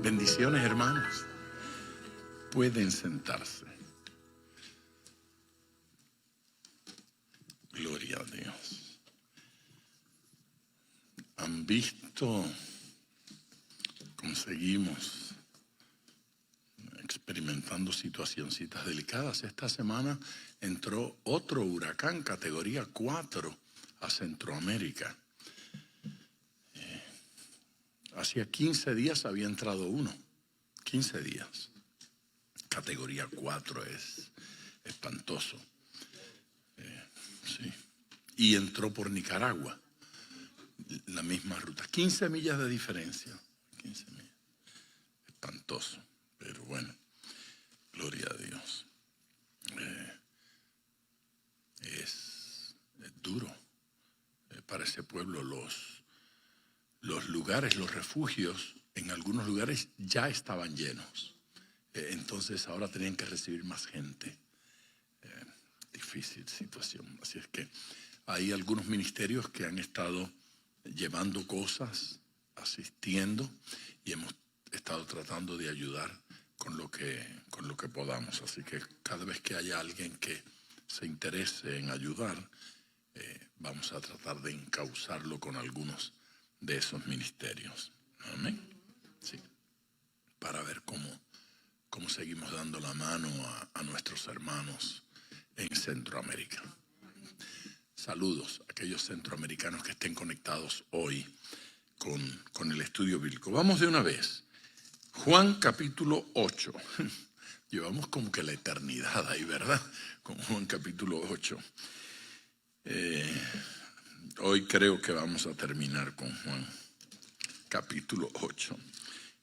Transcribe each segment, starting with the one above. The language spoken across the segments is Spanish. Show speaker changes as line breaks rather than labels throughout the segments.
Bendiciones, hermanos. Pueden sentarse. Gloria a Dios. ¿Han visto cómo seguimos experimentando situacioncitas delicadas? Esta semana entró otro huracán categoría 4 a Centroamérica. Hacía 15 días había entrado uno. 15 días. Categoría 4 es espantoso. Sí. Y entró por Nicaragua. La misma ruta. 15 millas de diferencia. 15 millas. Espantoso. Pero bueno, gloria a Dios. Es duro para ese pueblo. Los lugares, los refugios, en algunos lugares ya estaban llenos. Entonces ahora tenían que recibir más gente. Difícil situación. Así es que hay algunos ministerios que han estado llevando cosas, asistiendo, y hemos estado tratando de ayudar con lo que podamos. Así que cada vez que haya alguien que se interese en ayudar, vamos a tratar de encauzarlo con algunos de esos ministerios. Amén. Sí. Para ver cómo seguimos dando la mano a nuestros hermanos en Centroamérica. Saludos a aquellos centroamericanos que estén conectados hoy con el estudio bíblico. Vamos de una vez. Juan capítulo 8. Llevamos como que la eternidad ahí, ¿verdad? Con Juan capítulo 8. Hoy creo que vamos a terminar con Juan capítulo 8.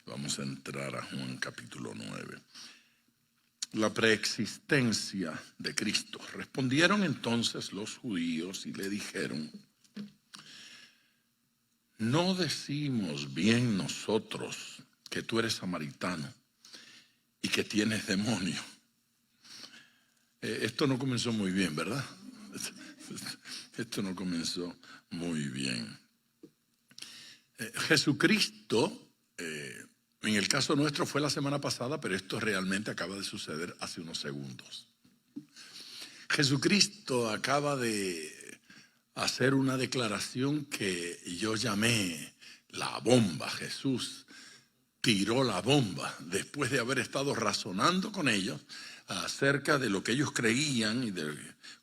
Vamos a entrar a Juan capítulo 9. La preexistencia de Cristo. Respondieron entonces los judíos y le dijeron: ¿no decimos bien nosotros que tú eres samaritano y que tienes demonio? Esto no comenzó muy bien, ¿verdad? Esto no comenzó muy bien. Jesucristo, en el caso nuestro fue la semana pasada, pero esto realmente acaba de suceder hace unos segundos. Jesucristo acaba de hacer una declaración que yo llamé la bomba. Jesús tiró la bomba después de haber estado razonando con ellos acerca de lo que ellos creían y de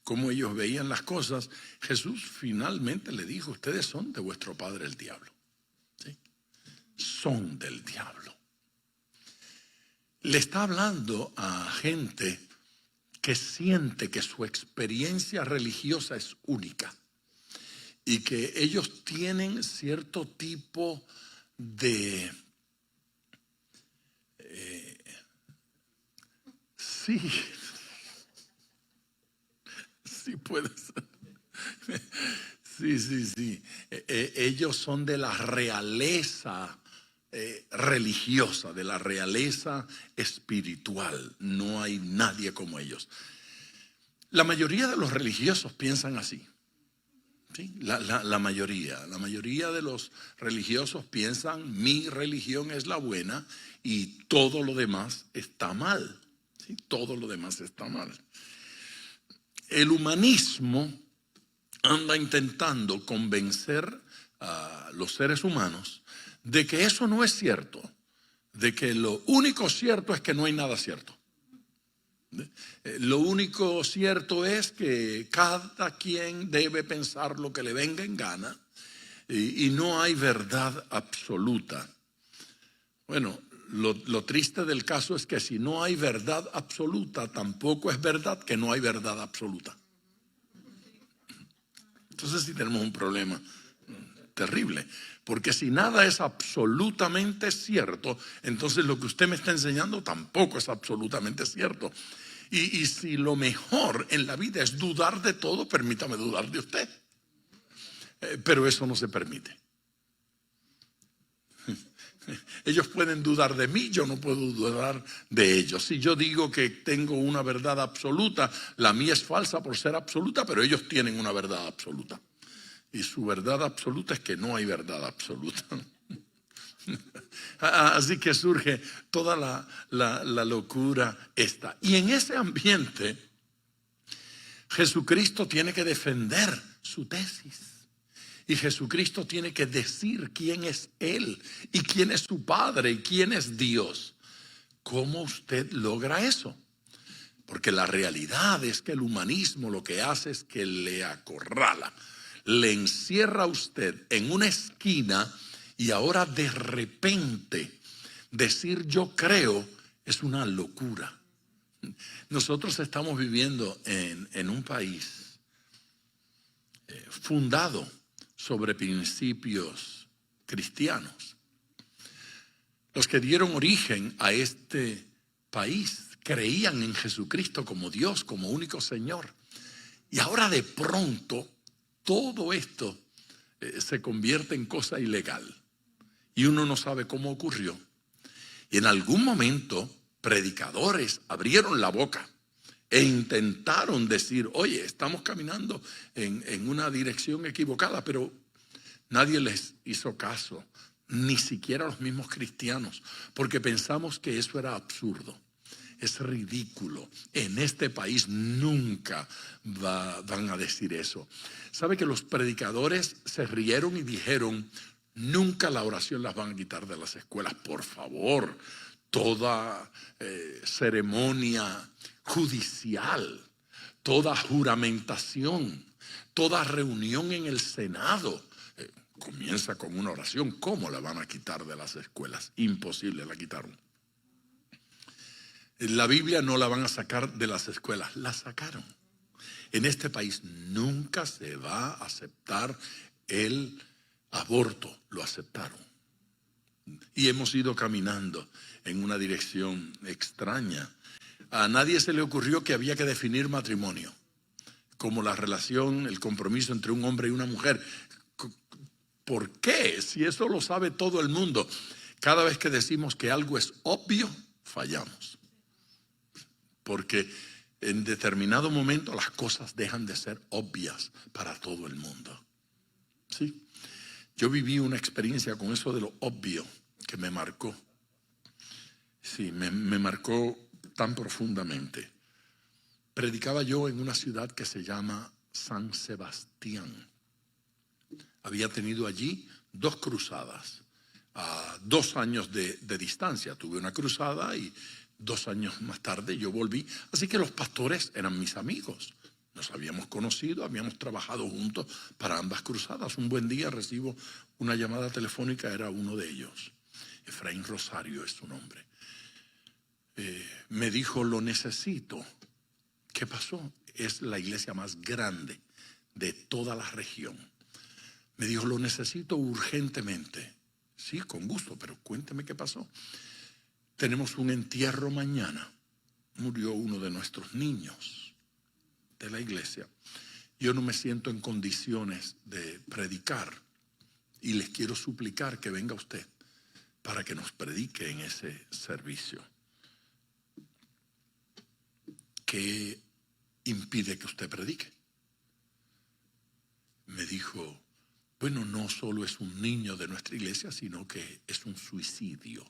cómo ellos veían las cosas. Jesús finalmente le dijo: ustedes son de vuestro padre el diablo. ¿Sí? Son del diablo. Le está hablando a gente que siente que su experiencia religiosa es única y que ellos tienen cierto tipo de sí puede ser. Sí. Ellos son de la realeza religiosa, de la realeza espiritual. No hay nadie como ellos. La mayoría de los religiosos piensan así. ¿Sí? La mayoría de los religiosos piensan: mi religión es la buena y todo lo demás está mal. ¿Sí? Todo lo demás está mal. El humanismo anda intentando convencer a los seres humanos de que eso no es cierto, de que lo único cierto es que no hay nada cierto. Lo único cierto es que cada quien debe pensar lo que le venga en gana y no hay verdad absoluta. Bueno, lo triste del caso es que si no hay verdad absoluta, tampoco es verdad que no hay verdad absoluta. Entonces sí tenemos un problema terrible, porque si nada es absolutamente cierto, entonces lo que usted me está enseñando tampoco es absolutamente cierto. Y si lo mejor en la vida es dudar de todo, permítame dudar de usted. Pero eso no se permite. Ellos pueden dudar de mí, yo no puedo dudar de ellos. Si yo digo que tengo una verdad absoluta, la mía es falsa por ser absoluta, pero ellos tienen una verdad absoluta. Y su verdad absoluta es que no hay verdad absoluta. Así que surge toda la locura esta. Y en ese ambiente, Jesucristo tiene que defender su tesis. Y Jesucristo tiene que decir quién es Él y quién es su Padre y quién es Dios. ¿Cómo usted logra eso? Porque la realidad es que el humanismo lo que hace es que le acorrala, le encierra a usted en una esquina y ahora de repente decir yo creo es una locura. Nosotros estamos viviendo en un país fundado sobre principios cristianos. Los que dieron origen a este país creían en Jesucristo como Dios, como único Señor. Y ahora de pronto todo esto se convierte en cosa ilegal. Y uno no sabe cómo ocurrió. Y en algún momento predicadores abrieron la boca e intentaron decir, oye, estamos caminando en una dirección equivocada, pero nadie les hizo caso, ni siquiera los mismos cristianos, porque pensamos que eso era absurdo, es ridículo. En este país nunca van a decir eso. ¿Sabe que los predicadores se rieron y dijeron, nunca la oración las van a quitar de las escuelas, por favor? Toda ceremonia judicial, toda juramentación, toda reunión en el Senado comienza con una oración. ¿Cómo la van a quitar de las escuelas? Imposible, la quitaron. La Biblia no la van a sacar de las escuelas, la sacaron. En este país nunca se va a aceptar el aborto, lo aceptaron. Y hemos ido caminando en una dirección extraña. A nadie se le ocurrió que había que definir matrimonio como la relación, el compromiso entre un hombre y una mujer. ¿Por qué? Si eso lo sabe todo el mundo. Cada vez que decimos que algo es obvio, fallamos. Porque en determinado momento las cosas dejan de ser obvias para todo el mundo. ¿Sí? Yo viví una experiencia con eso de lo obvio que me marcó. Sí, me marcó tan profundamente. Predicaba yo en una ciudad que se llama San Sebastián. Había tenido allí 2 cruzadas, a 2 años de distancia. Tuve una cruzada y 2 años más tarde yo volví. Así que los pastores eran mis amigos. Nos habíamos conocido, habíamos trabajado juntos para ambas cruzadas. Un buen día recibo una llamada telefónica, era uno de ellos. Efraín Rosario es su nombre. Me dijo, lo necesito. ¿Qué pasó? Es la iglesia más grande de toda la región. Me dijo, lo necesito urgentemente. Sí, con gusto, pero cuénteme qué pasó. Tenemos un entierro mañana. Murió uno de nuestros niños de la iglesia. Yo no me siento en condiciones de predicar y les quiero suplicar que venga usted para que nos predique en ese servicio. ¿Qué impide que usted predique? Me dijo, bueno, no solo es un niño de nuestra iglesia, sino que es un suicidio.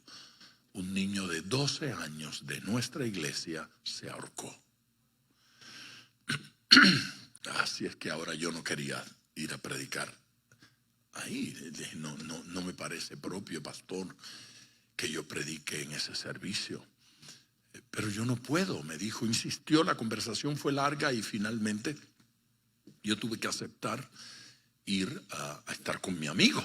Un niño de 12 años de nuestra iglesia se ahorcó. Así es que ahora yo no quería ir a predicar ahí. No me parece propio, pastor, que yo predique en ese servicio. Pero yo no puedo, me dijo, insistió, la conversación fue larga y finalmente yo tuve que aceptar ir a estar con mi amigo.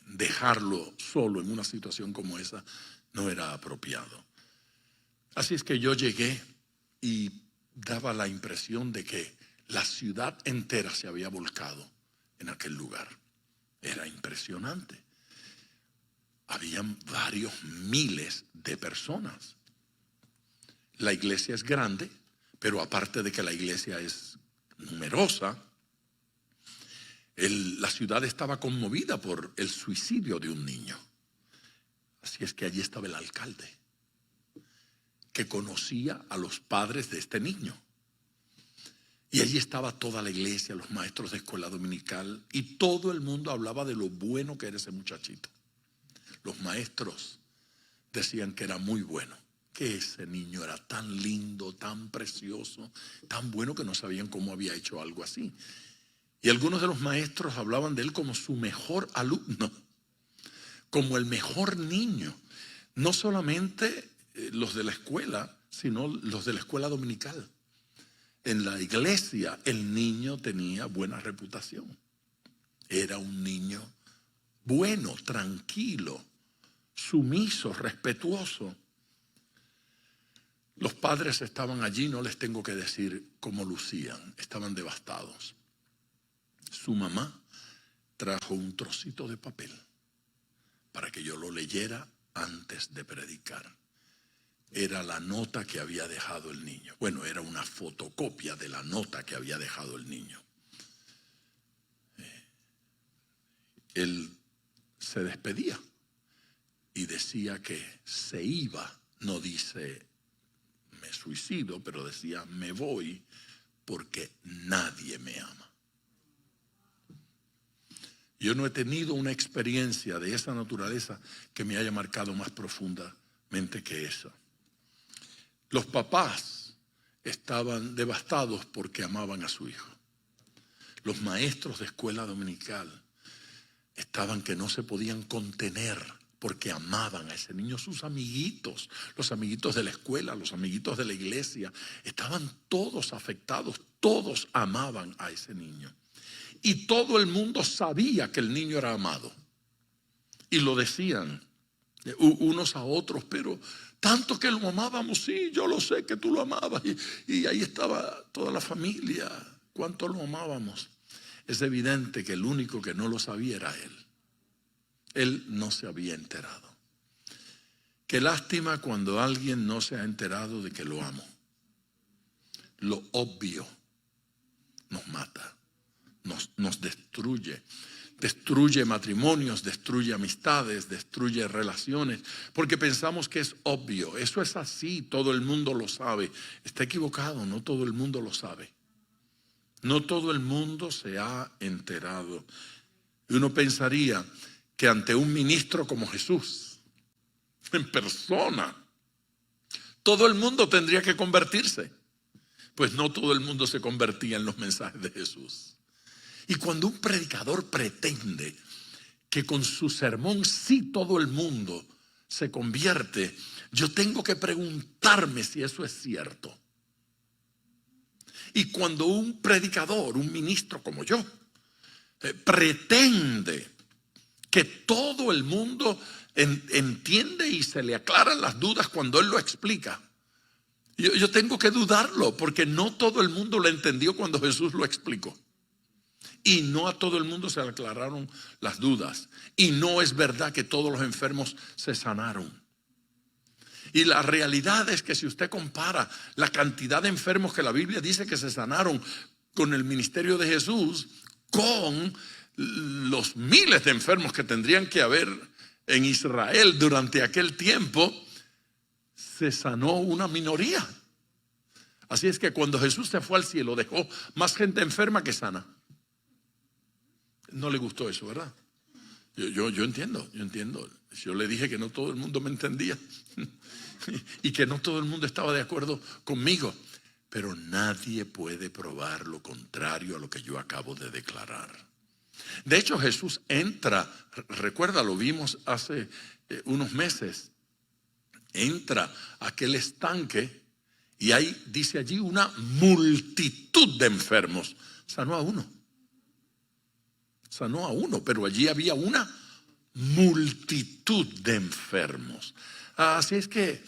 Dejarlo solo en una situación como esa no era apropiado. Así es que yo llegué y daba la impresión de que la ciudad entera se había volcado en aquel lugar. Era impresionante. Habían varios miles de personas. La iglesia es grande, pero aparte de que la iglesia es numerosa, la ciudad estaba conmovida por el suicidio de un niño. Así es que allí estaba el alcalde, que conocía a los padres de este niño. Y allí estaba toda la iglesia, los maestros de escuela dominical, y todo el mundo hablaba de lo bueno que era ese muchachito. los maestros decían que era muy bueno, que ese niño era tan lindo, tan precioso, tan bueno que no sabían cómo había hecho algo así. Y algunos de los maestros hablaban de él como su mejor alumno, como el mejor niño. No solamente los de la escuela, sino los de la escuela dominical. En la iglesia el niño tenía buena reputación. Era un niño bueno, tranquilo, sumiso, respetuoso. Los padres estaban allí, no les tengo que decir cómo lucían, estaban devastados. Su mamá trajo un trocito de papel para que yo lo leyera antes de predicar. Era la nota que había dejado el niño. Bueno, era una fotocopia de la nota que había dejado el niño. Él se despedía y decía que se iba, no dice me suicido, pero decía me voy porque nadie me ama. Yo no he tenido una experiencia de esa naturaleza que me haya marcado más profundamente que esa. Los papás estaban devastados porque amaban a su hijo. Los maestros de escuela dominical estaban que no se podían contener porque amaban a ese niño. Sus amiguitos, los amiguitos de la escuela, los amiguitos de la iglesia, estaban todos afectados, todos amaban a ese niño. Y todo el mundo sabía que el niño era amado. Y lo decían unos a otros, pero tanto que lo amábamos, sí, yo lo sé que tú lo amabas. Y ahí estaba toda la familia, cuánto lo amábamos. Es evidente que el único que no lo sabía era él. Él no se había enterado. Qué lástima cuando alguien no se ha enterado de que lo amo. Lo obvio nos mata. Nos destruye. Destruye matrimonios, destruye amistades, destruye relaciones, porque pensamos que es obvio. Eso es así, todo el mundo lo sabe. Está equivocado, no todo el mundo lo sabe. No todo el mundo se ha enterado. Y uno pensaría que ante un ministro como Jesús, en persona, todo el mundo tendría que convertirse. Pues no todo el mundo se convertía en los mensajes de Jesús. Y cuando un predicador pretende que con su sermón sí todo el mundo se convierte, yo tengo que preguntarme si eso es cierto. Y cuando un predicador, un ministro como yo, pretende que todo el mundo entiende y se le aclaran las dudas cuando él lo explica, yo tengo que dudarlo, porque no todo el mundo lo entendió cuando Jesús lo explicó. Y no a todo el mundo se le aclararon las dudas. Y no es verdad que todos los enfermos se sanaron. Y la realidad es que si usted compara la cantidad de enfermos que la Biblia dice que se sanaron con el ministerio de Jesús, con los miles de enfermos que tendrían que haber en Israel durante aquel tiempo, se sanó una minoría. Así es que cuando Jesús se fue al cielo, dejó más gente enferma que sana. No le gustó eso, ¿verdad? Yo entiendo. Yo le dije que no todo el mundo me entendía y que no todo el mundo estaba de acuerdo conmigo. Pero nadie puede probar lo contrario a lo que yo acabo de declarar. De hecho, Jesús entra, recuerda, lo vimos hace unos meses, entra a aquel estanque y ahí dice allí una multitud de enfermos. Sanó a uno, pero allí había una multitud de enfermos. Así es que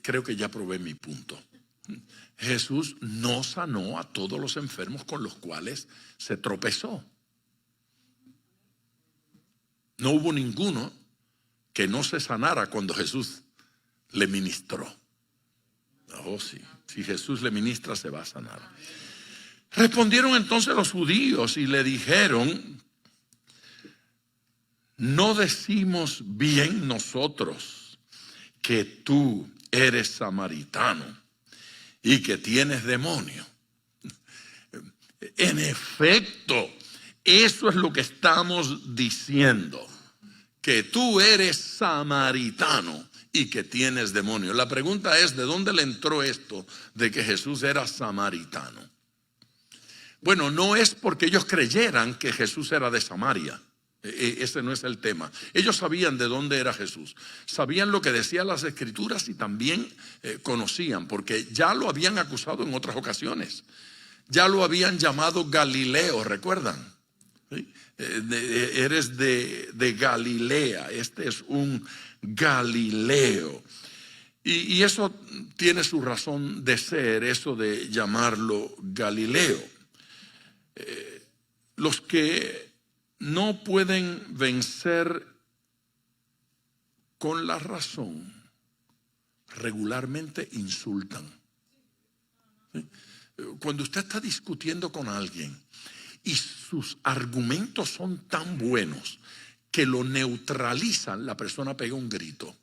creo que ya probé mi punto. Jesús no sanó a todos los enfermos con los cuales se tropezó. No hubo ninguno que no se sanara cuando Jesús le ministró. Oh, sí, si Jesús le ministra, se va a sanar. Respondieron entonces los judíos y le dijeron: ¿no decimos bien nosotros que tú eres samaritano y que tienes demonio? En efecto, eso es lo que estamos diciendo, que tú eres samaritano y que tienes demonio. La pregunta es, ¿de dónde le entró esto de que Jesús era samaritano? Bueno, no es porque ellos creyeran que Jesús era de Samaria. Ese no es el tema. Ellos sabían de dónde era Jesús. Sabían lo que decían las Escrituras y también conocían, porque ya lo habían acusado en otras ocasiones. Ya lo habían llamado Galileo, ¿recuerdan? ¿Sí? Eres de Galilea. Este es un Galileo. Y eso tiene su razón de ser, eso de llamarlo Galileo. Los que no pueden vencer con la razón regularmente insultan. ¿Sí? Cuando usted está discutiendo con alguien y sus argumentos son tan buenos que lo neutralizan, la persona pega un grito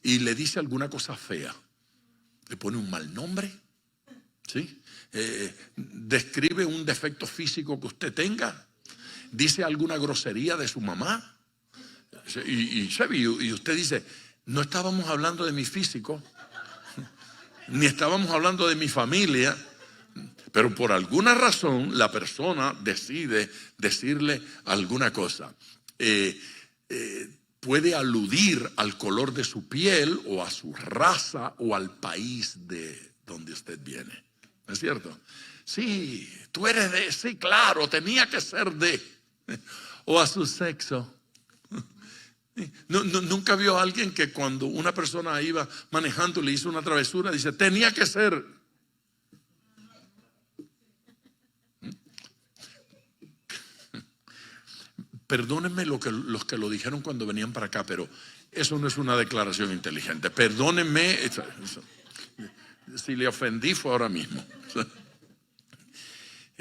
y le dice alguna cosa fea, le pone un mal nombre, ¿sí? Describe un defecto físico que usted tenga, dice alguna grosería de su mamá y usted dice, no estábamos hablando de mi físico, ni estábamos hablando de mi familia, pero por alguna razón la persona decide decirle alguna cosa. Puede aludir al color de su piel o a su raza o al país de donde usted viene. ¿No es cierto? Sí, tú eres de, sí, claro, tenía que ser de, o a su sexo. Nunca vio a alguien que cuando una persona iba manejando y le hizo una travesura, dice, tenía que ser. Perdónenme los que lo dijeron cuando venían para acá, pero eso no es una declaración inteligente. Perdónenme, si le ofendí fue ahora mismo.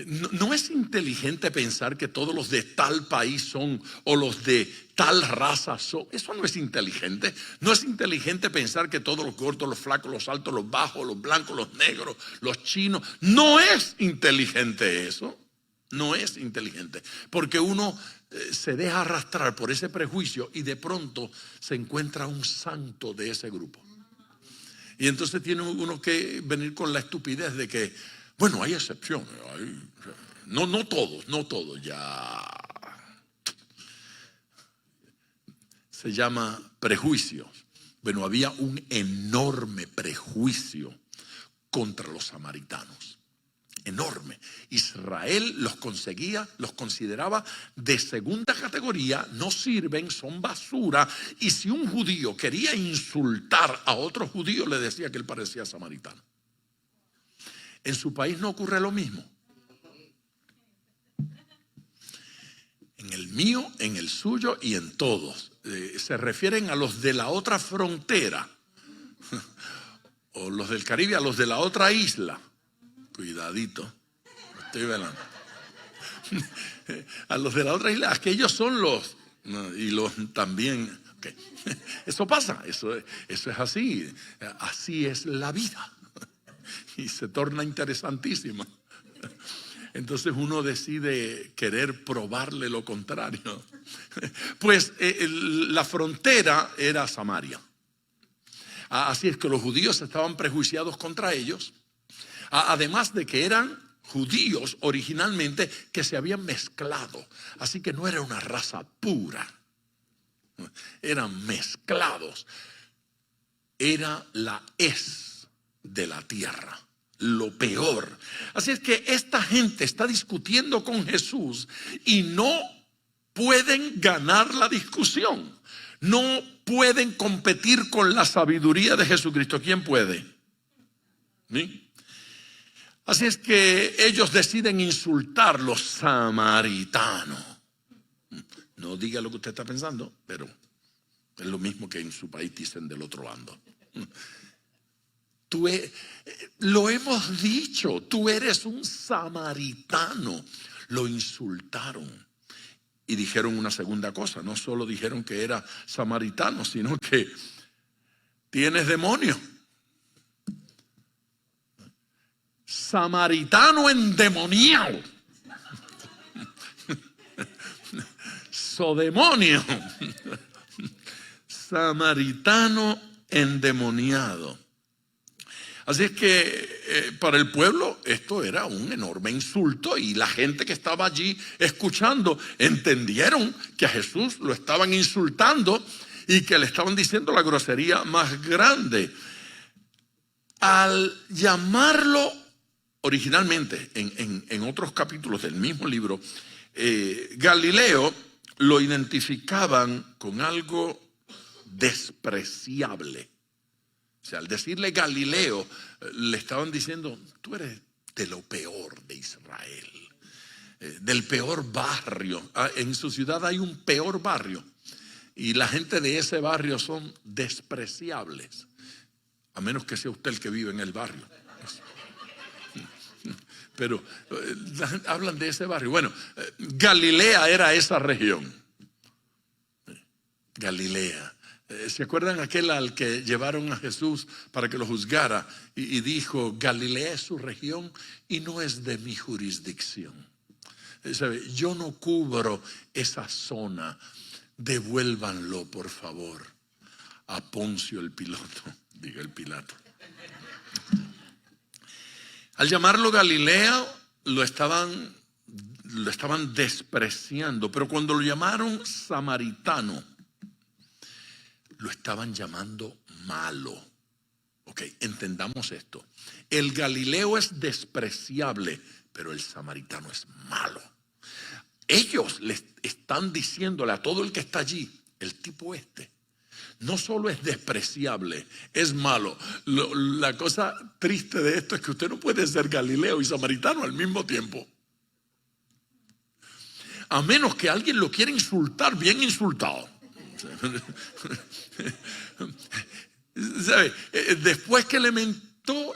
No es inteligente pensar que todos los de tal país son, o los de tal raza son. Eso no es inteligente. No es inteligente pensar que todos los gordos, los flacos, los altos, los bajos, los blancos, los negros, los chinos. No es inteligente eso. No es inteligente. Porque uno se deja arrastrar por ese prejuicio y de pronto se encuentra un santo de ese grupo. Y entonces tiene uno que venir con la estupidez de que, bueno, hay excepciones. No todos, ya. Se llama prejuicios. Bueno, había un enorme prejuicio contra los samaritanos. Enorme. Israel los consideraba de segunda categoría, no sirven, son basura. Y si un judío quería insultar a otro judío, le decía que él parecía samaritano. En su país no ocurre lo mismo. En el mío, en el suyo y en todos. Se refieren a los de la otra frontera, o los del Caribe, a los de la otra isla. Cuidadito, estoy velando. A los de la otra isla, aquellos son los, y los también. Okay. Eso pasa, eso es así. Así es la vida. Y se torna interesantísima. Entonces uno decide querer probarle lo contrario. Pues la frontera era Samaria. Así es que los judíos estaban prejuiciados contra ellos. Además de que eran judíos originalmente que se habían mezclado. Así que no era una raza pura. Eran mezclados. Era la hez de la tierra. Lo peor. Así es que esta gente está discutiendo con Jesús y no pueden ganar la discusión. No pueden competir con la sabiduría de Jesucristo. ¿Quién puede? ¿Sí? Así es que ellos deciden insultar a los samaritanos. No diga lo que usted está pensando, pero es lo mismo que en su país dicen del otro bando. Lo hemos dicho, tú eres un samaritano. Lo insultaron y dijeron una segunda cosa. No solo dijeron que era samaritano, sino que tienes demonio. Samaritano endemoniado. Sodemonio. samaritano endemoniado. Así es que para el pueblo esto era un enorme insulto, y la gente que estaba allí escuchando entendieron que a Jesús lo estaban insultando y que le estaban diciendo la grosería más grande. Al llamarlo originalmente en otros capítulos del mismo libro, Galileo, lo identificaban con algo despreciable. O sea, al decirle Galileo, le estaban diciendo: tú eres de lo peor de Israel, del peor barrio. En su ciudad hay un peor barrio, y la gente de ese barrio son despreciables, a menos que sea usted el que vive en el barrio. Pero hablan de ese barrio. Bueno, Galilea era esa región. Galilea. ¿Se acuerdan aquel al que llevaron a Jesús para que lo juzgara y dijo: Galilea es su región y no es de mi jurisdicción? ¿Sabe? Yo no cubro esa zona. Devuélvanlo, por favor, a Poncio el Piloto, diga el Pilato. Al llamarlo Galilea, lo estaban despreciando, pero cuando lo llamaron samaritano, lo estaban llamando malo. Ok, entendamos esto. El Galileo es despreciable, pero el samaritano es malo. Ellos le están diciéndole a todo el que está allí: el tipo no solo es despreciable, es malo. La cosa triste de esto es que usted no puede ser Galileo y samaritano al mismo tiempo, a menos que alguien lo quiera insultar, bien insultado. ¿Sabe? Después que le mentó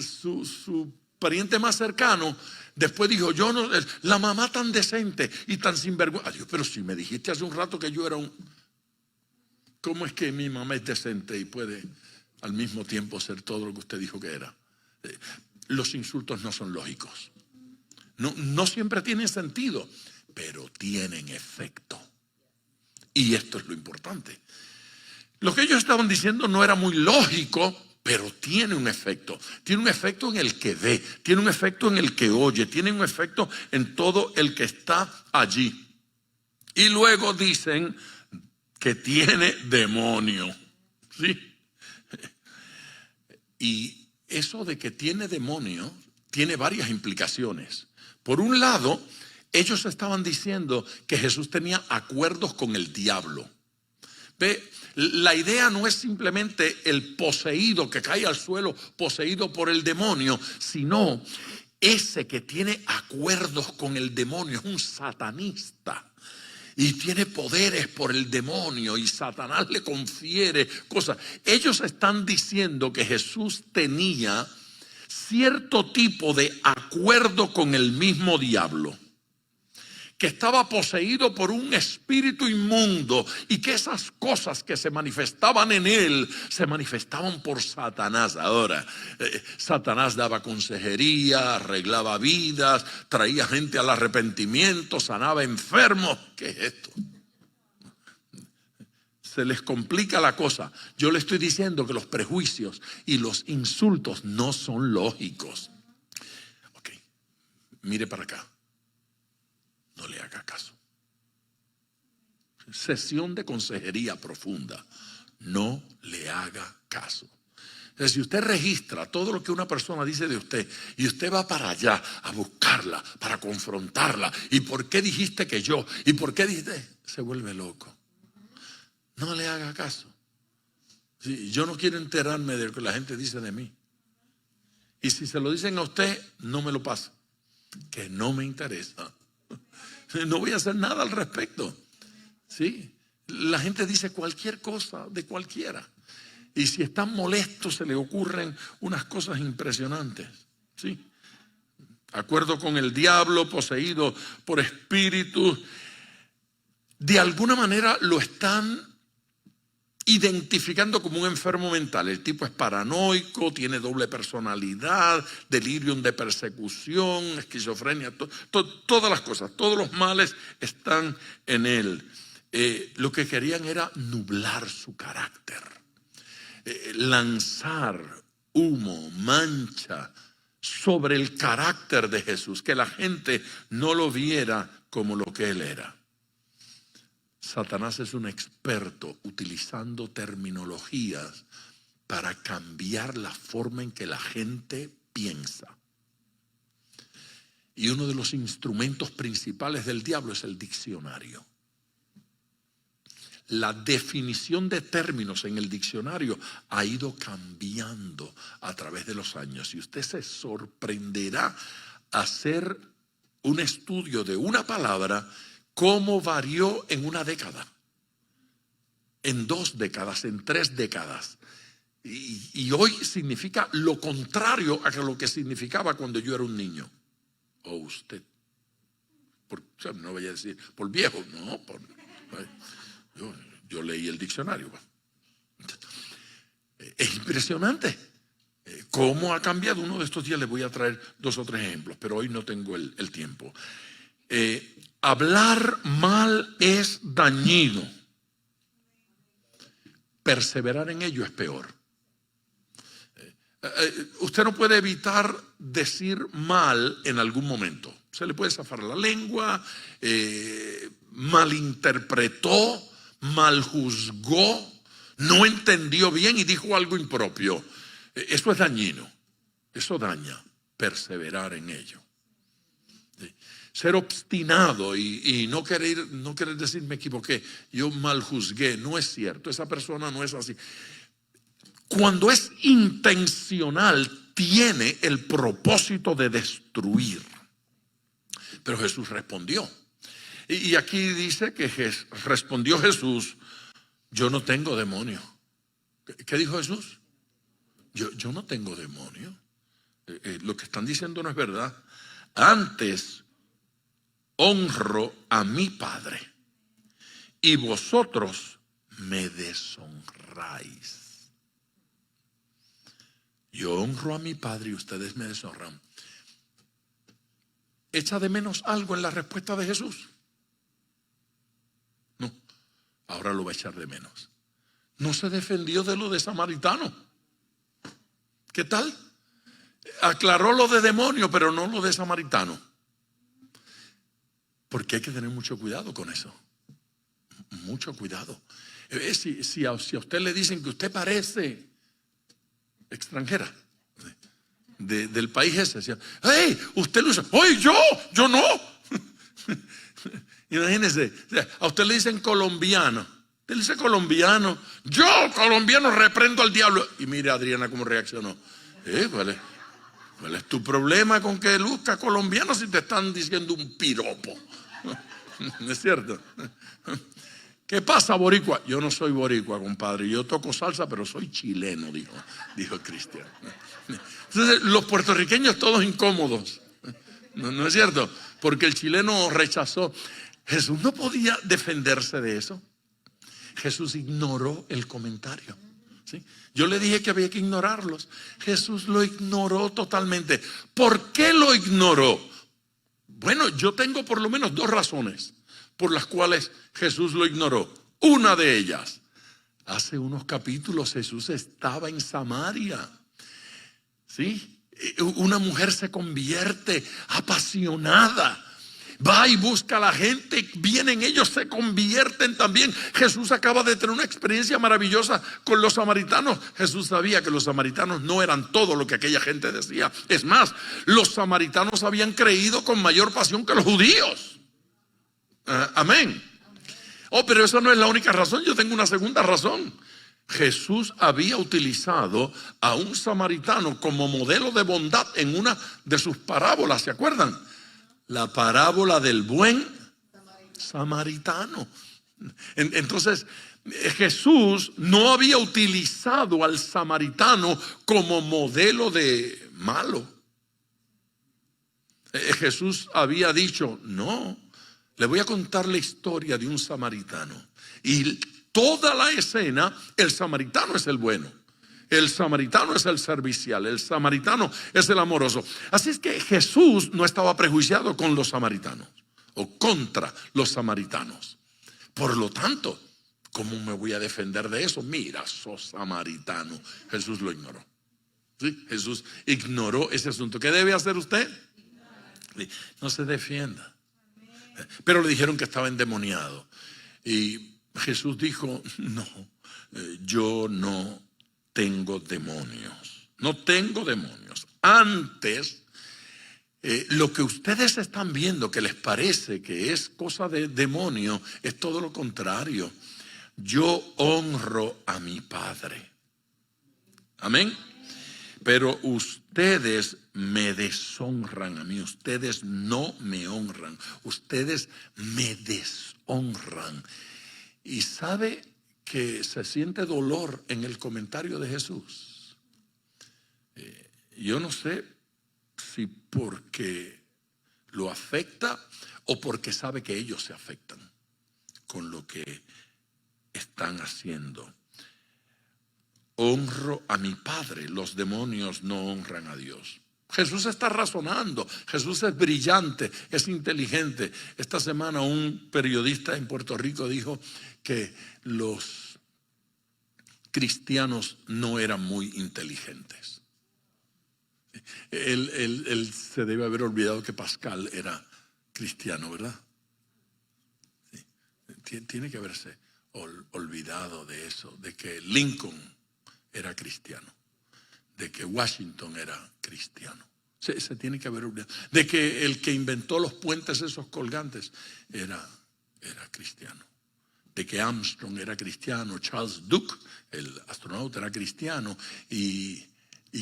su pariente más cercano, después dijo: yo no, la mamá tan decente y tan sinvergüenza. Dios, pero si me dijiste hace un rato que yo era ¿cómo es que mi mamá es decente y puede al mismo tiempo ser todo lo que usted dijo que era? Los insultos no son lógicos. No siempre tienen sentido, pero tienen efecto. Y esto es lo importante. Lo que ellos estaban diciendo no era muy lógico, pero tiene un efecto. Tiene un efecto en el que ve, tiene un efecto en el que oye, tiene un efecto en todo el que está allí. Y luego dicen que tiene demonio. ¿Sí? Y eso de que tiene demonio tiene varias implicaciones. Por un lado, ellos estaban diciendo que Jesús tenía acuerdos con el diablo. Ve, la idea no es simplemente el poseído que cae al suelo poseído por el demonio, sino ese que tiene acuerdos con el demonio es un satanista y tiene poderes por el demonio, y Satanás le confiere cosas. Ellos están diciendo que Jesús tenía cierto tipo de acuerdo con el mismo diablo, que estaba poseído por un espíritu inmundo, y que esas cosas que se manifestaban en él se manifestaban por Satanás. Ahora, Satanás daba consejería, arreglaba vidas, traía gente al arrepentimiento, sanaba enfermos. ¿Qué es esto? Se les complica la cosa. Yo le estoy diciendo que los prejuicios y los insultos no son lógicos. Ok, mire para acá. No le haga caso. Sesión de consejería profunda. No le haga caso. Si usted registra todo lo que una persona dice de usted y usted va para allá a buscarla, para confrontarla, ¿y por qué dijiste que yo? ¿Y por qué dijiste? Se vuelve loco. No le haga caso. Sí, yo no quiero enterarme de lo que la gente dice de mí. Y si se lo dicen a usted, no me lo pase, que no me interesa. No voy a hacer nada al respecto. ¿Sí? La gente dice cualquier cosa de cualquiera. Y si están molestos, se le ocurren unas cosas impresionantes. ¿Sí? Acuerdo con el diablo, poseído por espíritus. De alguna manera lo están identificando como un enfermo mental. El tipo es paranoico, tiene doble personalidad, delirium de persecución, esquizofrenia, todas las cosas, todos los males están en él. lo que querían era nublar su carácter, lanzar humo, mancha sobre el carácter de Jesús, que la gente no lo viera como lo que él era. Satanás es un experto utilizando terminologías para cambiar la forma en que la gente piensa. Y uno de los instrumentos principales del diablo es el diccionario. La definición de términos en el diccionario ha ido cambiando a través de los años. Y usted se sorprenderá hacer un estudio de una palabra, cómo varió en una década, en 2 décadas, en 3 décadas. Y hoy significa lo contrario a lo que significaba cuando yo era un niño. O usted. No voy a decir por viejo, no. Yo leí el diccionario. Es impresionante cómo ha cambiado. Uno de estos días les voy a traer 2 o 3 ejemplos, pero hoy no tengo el tiempo. Hablar mal es dañino. Perseverar en ello es peor. Usted no puede evitar decir mal en algún momento. Se le puede zafar la lengua, malinterpretó, maljuzgó, no entendió bien y dijo algo impropio. Eso es dañino. Eso daña. Perseverar en ello. Ser obstinado y no querer decir me equivoqué, yo maljuzgué, no es cierto, esa persona no es así. Cuando es intencional, tiene el propósito de destruir. Pero Jesús respondió. Y aquí dice que respondió Jesús: yo no tengo demonio. ¿Qué dijo Jesús? Yo no tengo demonio. Lo que están diciendo no es verdad. Antes honro a mi Padre y vosotros me deshonráis. Yo honro a mi Padre y ustedes me deshonran. ¿Echa de menos algo en la respuesta de Jesús? No, ahora lo va a echar de menos. No se defendió de lo de samaritano. ¿Qué tal? Aclaró lo de demonio, pero no lo de samaritano. Porque hay que tener mucho cuidado con eso. Mucho cuidado. Si a usted le dicen que usted parece extranjera del país ese, decía, ¡hey! Usted lo usa. ¡Ay, yo no! Imagínese, a usted le dicen colombiano. Usted le dice colombiano. Yo, colombiano, reprendo al diablo. Y mire, Adriana, cómo reaccionó. ¿Cuál es tu problema con que luzca colombiano si te están diciendo un piropo? ¿No es cierto? ¿Qué pasa, boricua? Yo no soy boricua, compadre. Yo toco salsa, pero soy chileno, dijo Cristian. Entonces, los puertorriqueños todos incómodos. ¿No es cierto? Porque el chileno rechazó. Jesús no podía defenderse de eso. Jesús ignoró el comentario. ¿Sí? Yo le dije que había que ignorarlos. Jesús lo ignoró totalmente. ¿Por qué lo ignoró? Bueno, yo tengo por lo menos 2 razones por las cuales Jesús lo ignoró. Una de ellas, hace unos capítulos Jesús estaba en Samaria. ¿Sí? Una mujer se convierte apasionada. Va y busca a la gente, vienen ellos, se convierten también. Jesús acaba de tener una experiencia maravillosa con los samaritanos. Jesús sabía que los samaritanos no eran todo lo que aquella gente decía. Es más, los samaritanos habían creído con mayor pasión que los judíos. Amén. Pero eso no es la única razón. Yo tengo una segunda razón. Jesús había utilizado a un samaritano como modelo de bondad en una de sus parábolas, ¿se acuerdan? La parábola del buen samaritano. Entonces, Jesús no había utilizado al samaritano como modelo de malo. Jesús había dicho, no, le voy a contar la historia de un samaritano. Y toda la escena, el samaritano es el bueno. El samaritano es el servicial, el samaritano es el amoroso. Así es que Jesús no estaba prejuiciado con los samaritanos o contra los samaritanos. Por lo tanto, ¿cómo me voy a defender de eso? Mira, sos samaritano. Jesús lo ignoró. ¿Sí? Jesús ignoró ese asunto. ¿Qué debe hacer usted? No se defienda. Pero le dijeron que estaba endemoniado. Y Jesús dijo, no, yo no tengo demonios. No tengo demonios. Antes, lo que ustedes están viendo que les parece que es cosa de demonio, es todo lo contrario. Yo honro a mi Padre. Amén. Pero ustedes me deshonran a mí. Ustedes no me honran. Ustedes me deshonran. Y sabe que se siente dolor en el comentario de Jesús. Yo no sé si porque lo afecta o porque sabe que ellos se afectan con lo que están haciendo. Honro a mi Padre. Los demonios no honran a Dios. Jesús está razonando. Jesús es brillante, es inteligente. Esta semana un periodista en Puerto Rico dijo que los cristianos no eran muy inteligentes. Él se debe haber olvidado que Pascal era cristiano, ¿verdad? Sí. Tiene que haberse olvidado de eso, de que Lincoln era cristiano, de que Washington era cristiano. Se tiene que haber olvidado de que el que inventó los puentes esos colgantes era cristiano, de que Armstrong era cristiano, Charles Duke, el astronauta, era cristiano, y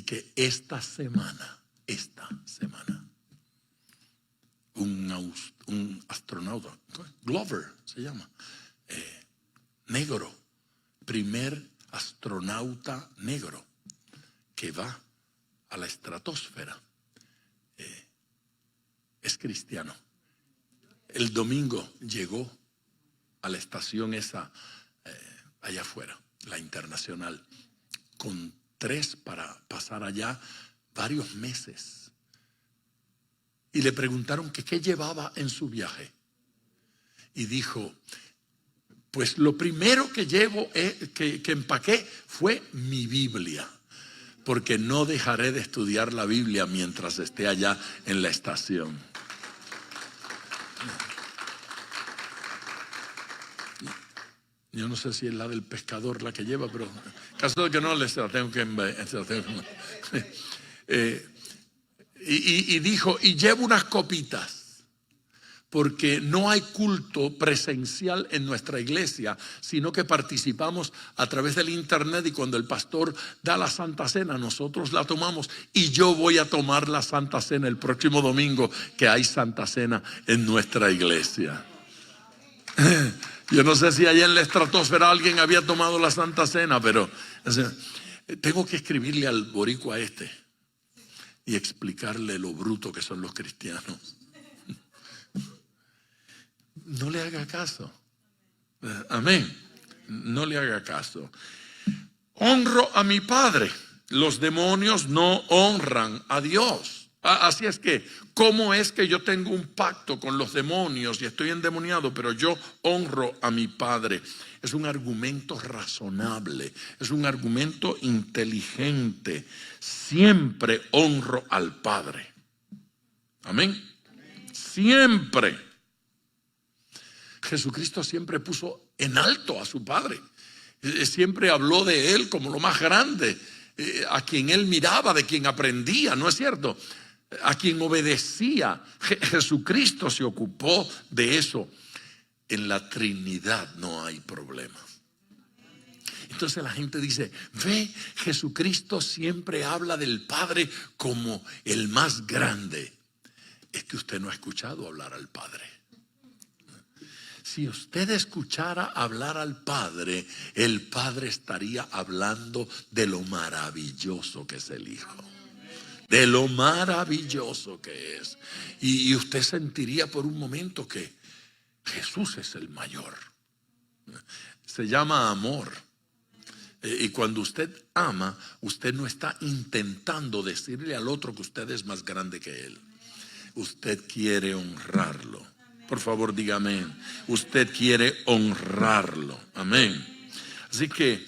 que esta semana un astronauta, Glover se llama, negro, primer astronauta negro que va a la estratosfera, es cristiano. El domingo llegó a la estación esa allá afuera, la internacional, con 3 para pasar allá varios meses. Y le preguntaron que qué llevaba en su viaje. Y dijo, pues lo primero que que empaqué fue mi Biblia, porque no dejaré de estudiar la Biblia mientras esté allá en la estación. Yo no sé si es la del pescador la que lleva, pero en caso de que no, se la tengo que y dijo, y llevo unas copitas, porque no hay culto presencial en nuestra iglesia, sino que participamos a través del internet, y cuando el pastor da la Santa Cena, nosotros la tomamos, y yo voy a tomar la Santa Cena el próximo domingo que hay Santa Cena en nuestra iglesia. Yo no sé si allá en la estratosfera alguien había tomado la Santa Cena, pero tengo que escribirle al boricua y explicarle lo bruto que son los cristianos. No le haga caso. Amén. No le haga caso. Honro a mi Padre. Los demonios no honran a Dios. Así es que, ¿cómo es que yo tengo un pacto con los demonios y estoy endemoniado, pero yo honro a mi Padre? Es un argumento razonable, es un argumento inteligente. Siempre honro al Padre. Amén. Siempre. Jesucristo siempre puso en alto a su Padre. Siempre habló de Él como lo más grande, a quien Él miraba, de quien aprendía, ¿no es cierto? A quien obedecía. Jesucristo se ocupó de eso. En la Trinidad no hay problema. Entonces la gente dice, ve, Jesucristo siempre habla del Padre como el más grande. Es que usted no ha escuchado hablar al Padre. Si usted escuchara hablar al Padre, el Padre estaría hablando de lo maravilloso que es el Hijo. De lo maravilloso que es. Y usted sentiría por un momento que Jesús es el mayor. Se llama amor. Y cuando usted ama, usted no está intentando decirle al otro que usted es más grande que él. Usted quiere honrarlo. Por favor, diga amén. Usted quiere honrarlo. Amén. Así que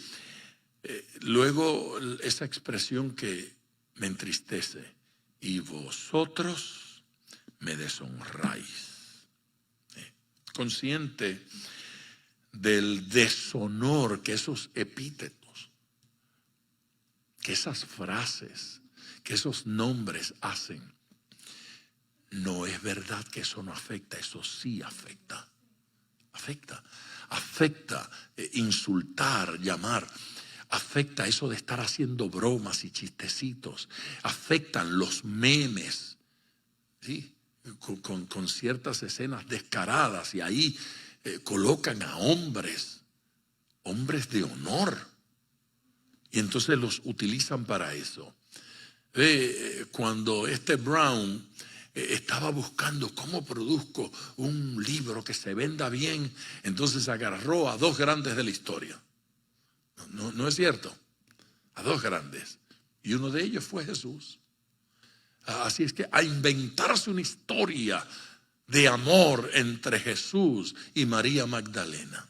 luego esa expresión que me entristece: y vosotros me deshonráis. Consciente del deshonor que esos epítetos, que esas frases, que esos nombres hacen. No es verdad que eso no afecta, eso sí afecta. Afecta insultar, llamar. Afecta eso de estar haciendo bromas y chistecitos. Afectan los memes, ¿sí? Con ciertas escenas descaradas, y ahí colocan a hombres de honor, y entonces los utilizan para eso. Cuando Brown estaba buscando cómo produzco un libro que se venda bien, entonces agarró a dos grandes de la historia. No es cierto, a dos grandes, y uno de ellos fue Jesús. Así es que a inventarse una historia de amor entre Jesús y María Magdalena,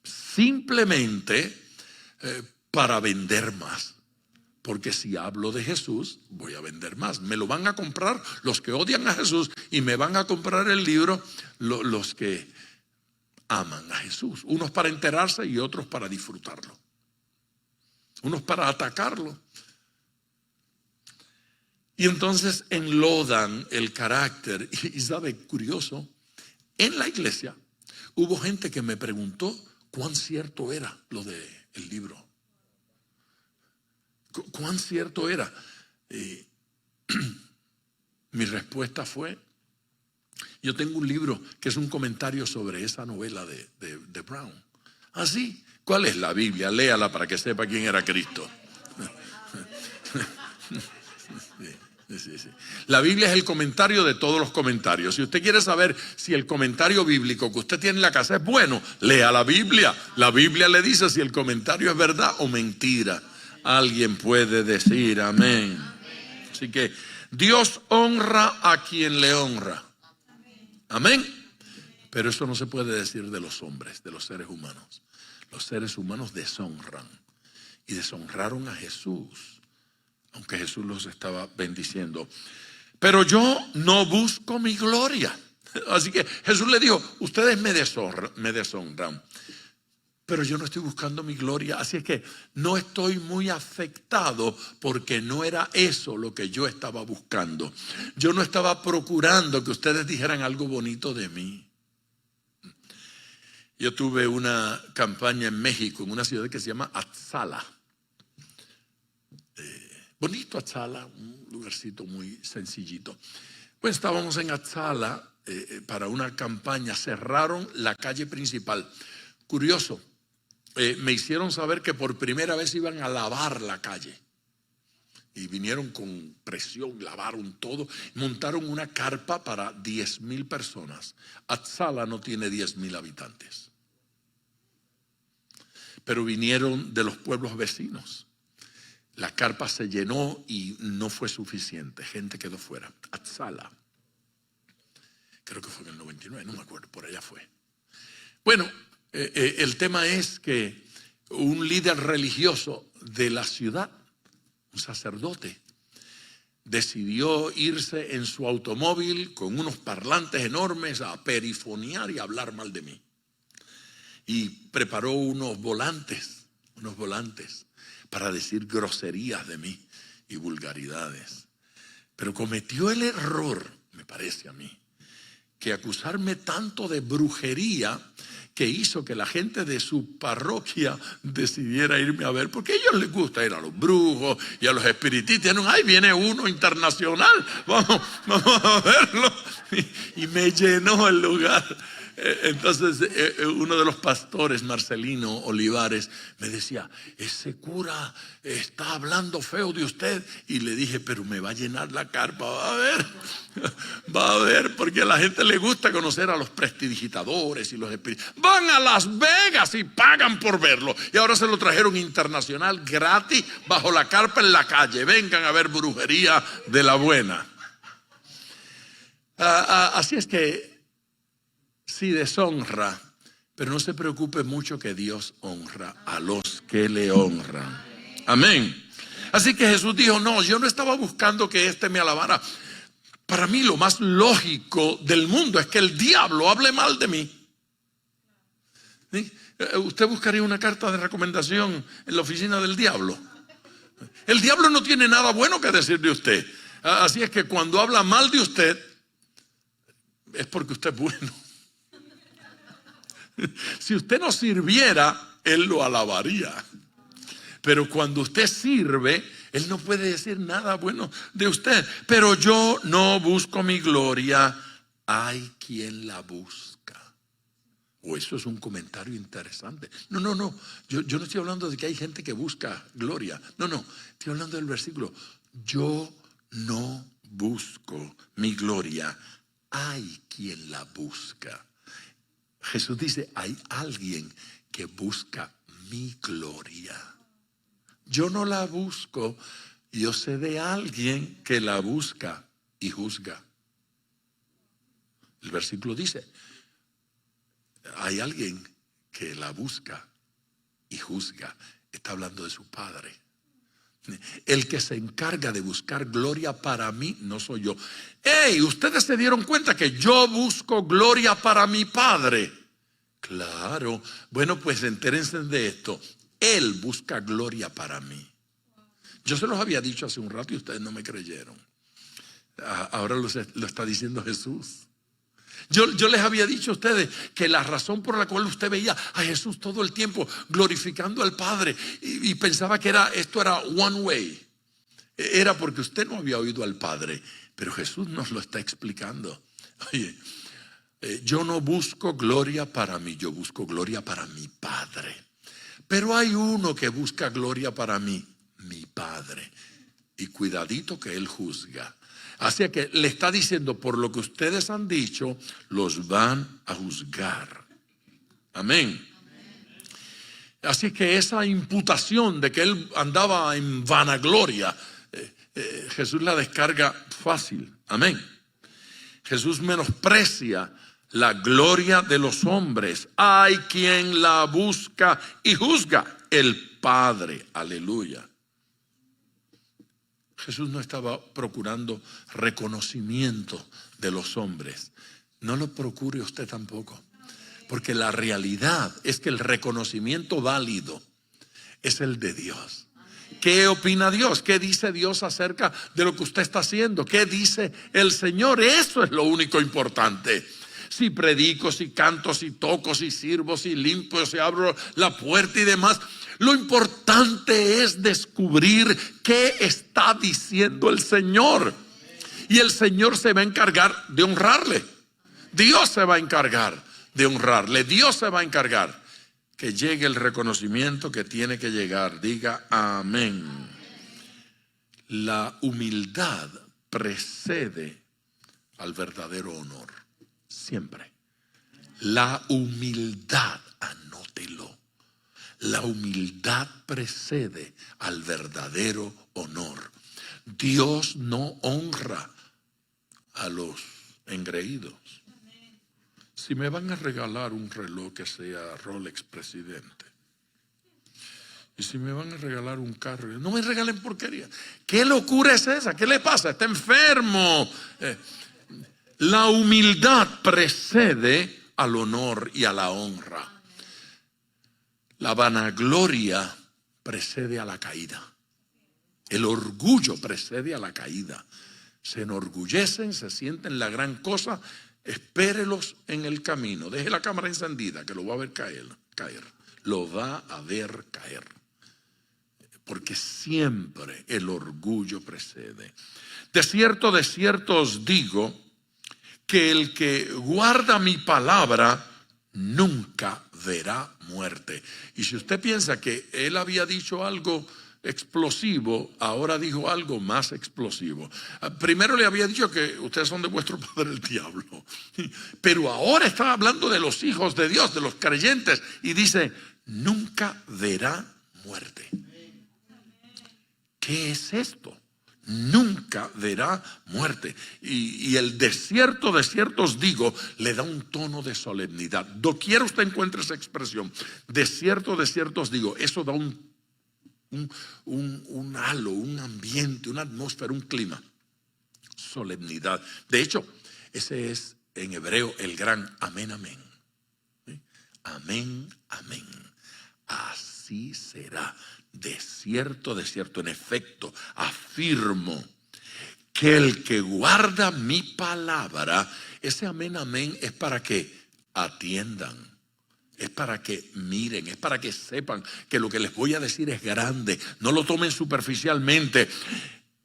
simplemente para vender más. Porque si hablo de Jesús, voy a vender más. Me lo van a comprar los que odian a Jesús, y me van a comprar el libro los que aman a Jesús. Unos para enterarse y otros para disfrutarlo. Unos para atacarlo. Y entonces enlodan el carácter. Y sabe, curioso, en la iglesia hubo gente que me preguntó cuán cierto era lo del libro. ¿Cuán cierto era? Mi respuesta fue: yo tengo un libro que es un comentario sobre esa novela de Brown. ¿Ah, sí? ¿Cuál es la Biblia? Léala para que sepa quién era Cristo. Sí. La Biblia es el comentario de todos los comentarios. Si usted quiere saber si el comentario bíblico que usted tiene en la casa es bueno, lea la Biblia. La Biblia le dice si el comentario es verdad o mentira. Alguien puede decir amén. Así que Dios honra a quien le honra. Amén. Pero eso no se puede decir de los hombres, de los seres humanos. Los seres humanos deshonran, y deshonraron a Jesús, aunque Jesús los estaba bendiciendo. Pero yo no busco mi gloria. Así que Jesús le dijo: ustedes me deshonran, pero yo no estoy buscando mi gloria. Así es que no estoy muy afectado, porque no era eso lo que yo estaba buscando. Yo no estaba procurando que ustedes dijeran algo bonito de mí. Yo tuve una campaña en México, en una ciudad que se llama Atzala. Bonito Atzala, un lugarcito muy sencillito. Pues estábamos en Atzala para una campaña. Cerraron la calle principal. Curioso. Me hicieron saber que por primera vez iban a lavar la calle, y vinieron con presión, lavaron todo, montaron una carpa para 10,000 personas. Atzala no tiene 10,000 habitantes, pero vinieron de los pueblos vecinos. La carpa se llenó y no fue suficiente, gente quedó fuera. Atzala, creo que fue en el 99, no me acuerdo, por allá fue. Bueno, el tema es que un líder religioso de la ciudad, un sacerdote, decidió irse en su automóvil con unos parlantes enormes a perifonear y a hablar mal de mí. Y preparó unos volantes para decir groserías de mí y vulgaridades. Pero cometió el error, me parece a mí, que acusarme tanto de brujería, que hizo que la gente de su parroquia decidiera irme a ver, porque a ellos les gusta ir a los brujos y a los espiritistas. Ahí viene uno internacional, vamos a verlo. Y me llenó el lugar. Entonces uno de los pastores, Marcelino Olivares, me decía: ese cura está hablando feo de usted. Y le dije: pero me va a llenar la carpa, va a ver, porque a la gente le gusta conocer a los prestidigitadores y los espíritus. Van a Las Vegas y pagan por verlo, y ahora se lo trajeron internacional gratis bajo la carpa en la calle. Vengan a ver brujería de la buena. Así es que si deshonra, pero no se preocupe mucho que Dios honra a los que le honran. Amén. Así que Jesús dijo, no, yo no estaba buscando que éste me alabara. Para mí lo más lógico del mundo es que el diablo hable mal de mí. ¿Sí? Usted buscaría una carta de recomendación en la oficina del diablo. El diablo no tiene nada bueno que decir de usted. Así es que cuando habla mal de usted, es porque usted es bueno. Si usted no sirviera, él lo alabaría. Pero cuando usted sirve, él no puede decir nada bueno de usted. Pero yo no busco mi gloria, hay quien la busca. Eso es un comentario interesante. No. Yo no estoy hablando de que hay gente que busca gloria. No. Estoy hablando del versículo. Yo no busco mi gloria, hay quien la busca. Jesús dice, hay alguien que busca mi gloria. Yo no la busco, yo sé de alguien que la busca y juzga. El versículo dice, hay alguien que la busca y juzga. Está hablando de su Padre. El que se encarga de buscar gloria para mí no soy yo. ¡Ey! Ustedes se dieron cuenta que yo busco gloria para mi Padre. Claro. Bueno, pues entérense de esto. Él busca gloria para mí. Yo se los había dicho hace un rato y ustedes no me creyeron. Ahora lo está diciendo Jesús. Yo les había dicho a ustedes que la razón por la cual usted veía a Jesús todo el tiempo glorificando al Padre y pensaba que esto era one way, era porque usted no había oído al Padre. Pero Jesús nos lo está explicando. Oye, yo no busco gloria para mí, yo busco gloria para mi Padre. Pero hay uno que busca gloria para mí, mi Padre. Y cuidadito que Él juzga. Así que le está diciendo, por lo que ustedes han dicho, los van a juzgar. Amén. Así que esa imputación de que él andaba en vanagloria, Jesús la descarga fácil. Amén. Jesús menosprecia la gloria de los hombres. Hay quien la busca y juzga, el Padre. Aleluya. Jesús no estaba procurando reconocimiento de los hombres. No lo procure usted tampoco. Porque la realidad es que el reconocimiento válido es el de Dios. ¿Qué opina Dios? ¿Qué dice Dios acerca de lo que usted está haciendo? ¿Qué dice el Señor? Eso es lo único importante. Si predico, si canto, si toco, si sirvo, si limpio, si abro la puerta y demás. Lo importante es descubrir qué está diciendo el Señor. Y el Señor se va a encargar de honrarle. Dios se va a encargar de honrarle. Dios se va a encargar que llegue el reconocimiento que tiene que llegar. Diga amén. La humildad precede al verdadero honor. Siempre. La humildad, anótelo. La humildad precede al verdadero honor. Dios no honra a los engreídos. Si me van a regalar un reloj que sea Rolex Presidente, y si me van a regalar un carro, no me regalen porquería. ¿Qué locura es esa? ¿Qué le pasa? Está enfermo. La humildad precede al honor y a la honra. La vanagloria precede a la caída. El orgullo precede a la caída. Se enorgullecen, se sienten la gran cosa. Espérelos en el camino. Deje la cámara encendida que lo va a ver caer. Lo va a ver caer. Porque siempre el orgullo precede. De cierto os digo que el que guarda mi palabra nunca verá muerte. Y si usted piensa que él había dicho algo explosivo, ahora dijo algo más explosivo. Primero le había dicho que ustedes son de vuestro padre el diablo, pero ahora está hablando de los hijos de Dios, de los creyentes, y dice, nunca verá muerte. ¿Qué es esto? nunca verá muerte. Y el de cierto os digo, le da un tono de solemnidad. Doquiera usted encuentre esa expresión, de cierto os digo, eso da un halo, un ambiente, una atmósfera, un clima. Solemnidad. De hecho, ese es en hebreo el gran amén, amén. ¿Sí? Amén, amén. Así será. De cierto, en efecto, afirmo que el que guarda mi palabra, ese amén, amén es para que atiendan, es para que miren, es para que sepan que lo que les voy a decir es grande. No lo tomen superficialmente.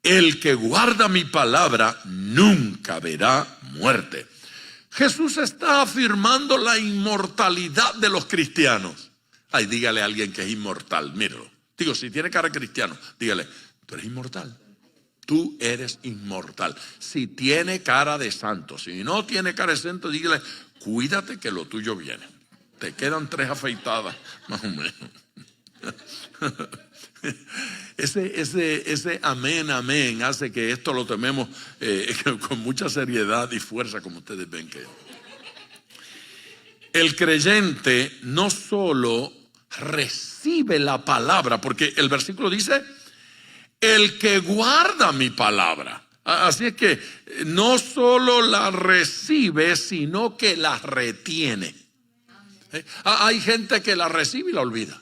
El que guarda mi palabra nunca verá muerte. Jesús está afirmando la inmortalidad de los cristianos. Ay, dígale a alguien que es inmortal, míralo. Digo, si tiene cara de cristiano, dígale, tú eres inmortal. Tú eres inmortal. Si tiene cara de santo, si no tiene cara de santo, dígale, cuídate que lo tuyo viene. Te quedan 3 afeitadas, más o menos. Ese amén, amén hace que esto lo tomemos con mucha seriedad y fuerza, como ustedes ven que el creyente no solo recibe la palabra, porque el versículo dice, el que guarda mi palabra. Así es que no solo la recibe, sino que la retiene. Hay gente que la recibe y la olvida.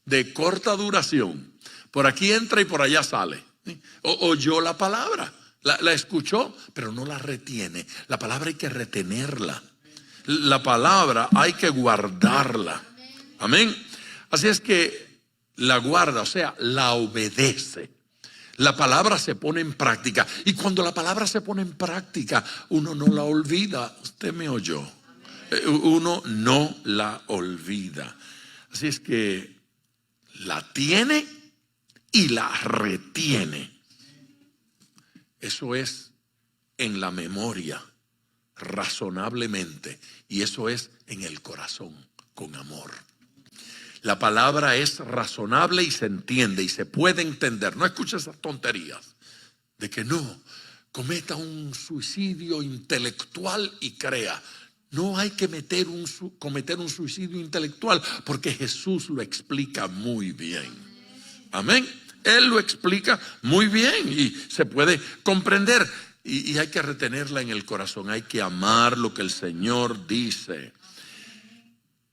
De corta duración. Por aquí entra y por allá sale. Oyó la palabra, la escuchó, pero no la retiene. La palabra hay que retenerla. La palabra hay que guardarla. Amén. Así es que la guarda, o sea, la obedece. La palabra se pone en práctica. Y cuando la palabra se pone en práctica, uno no la olvida. Usted me oyó. Uno no la olvida. Así es que la tiene y la retiene. Eso es en la memoria, razonablemente. Y eso es en el corazón, con amor. La palabra es razonable y se entiende y se puede entender. No escuche esas tonterías de que no, cometa un suicidio intelectual y crea. No hay que cometer un suicidio intelectual porque Jesús lo explica muy bien. Amén. Él lo explica muy bien y se puede comprender. Y hay que retenerla en el corazón. Hay que amar lo que el Señor dice.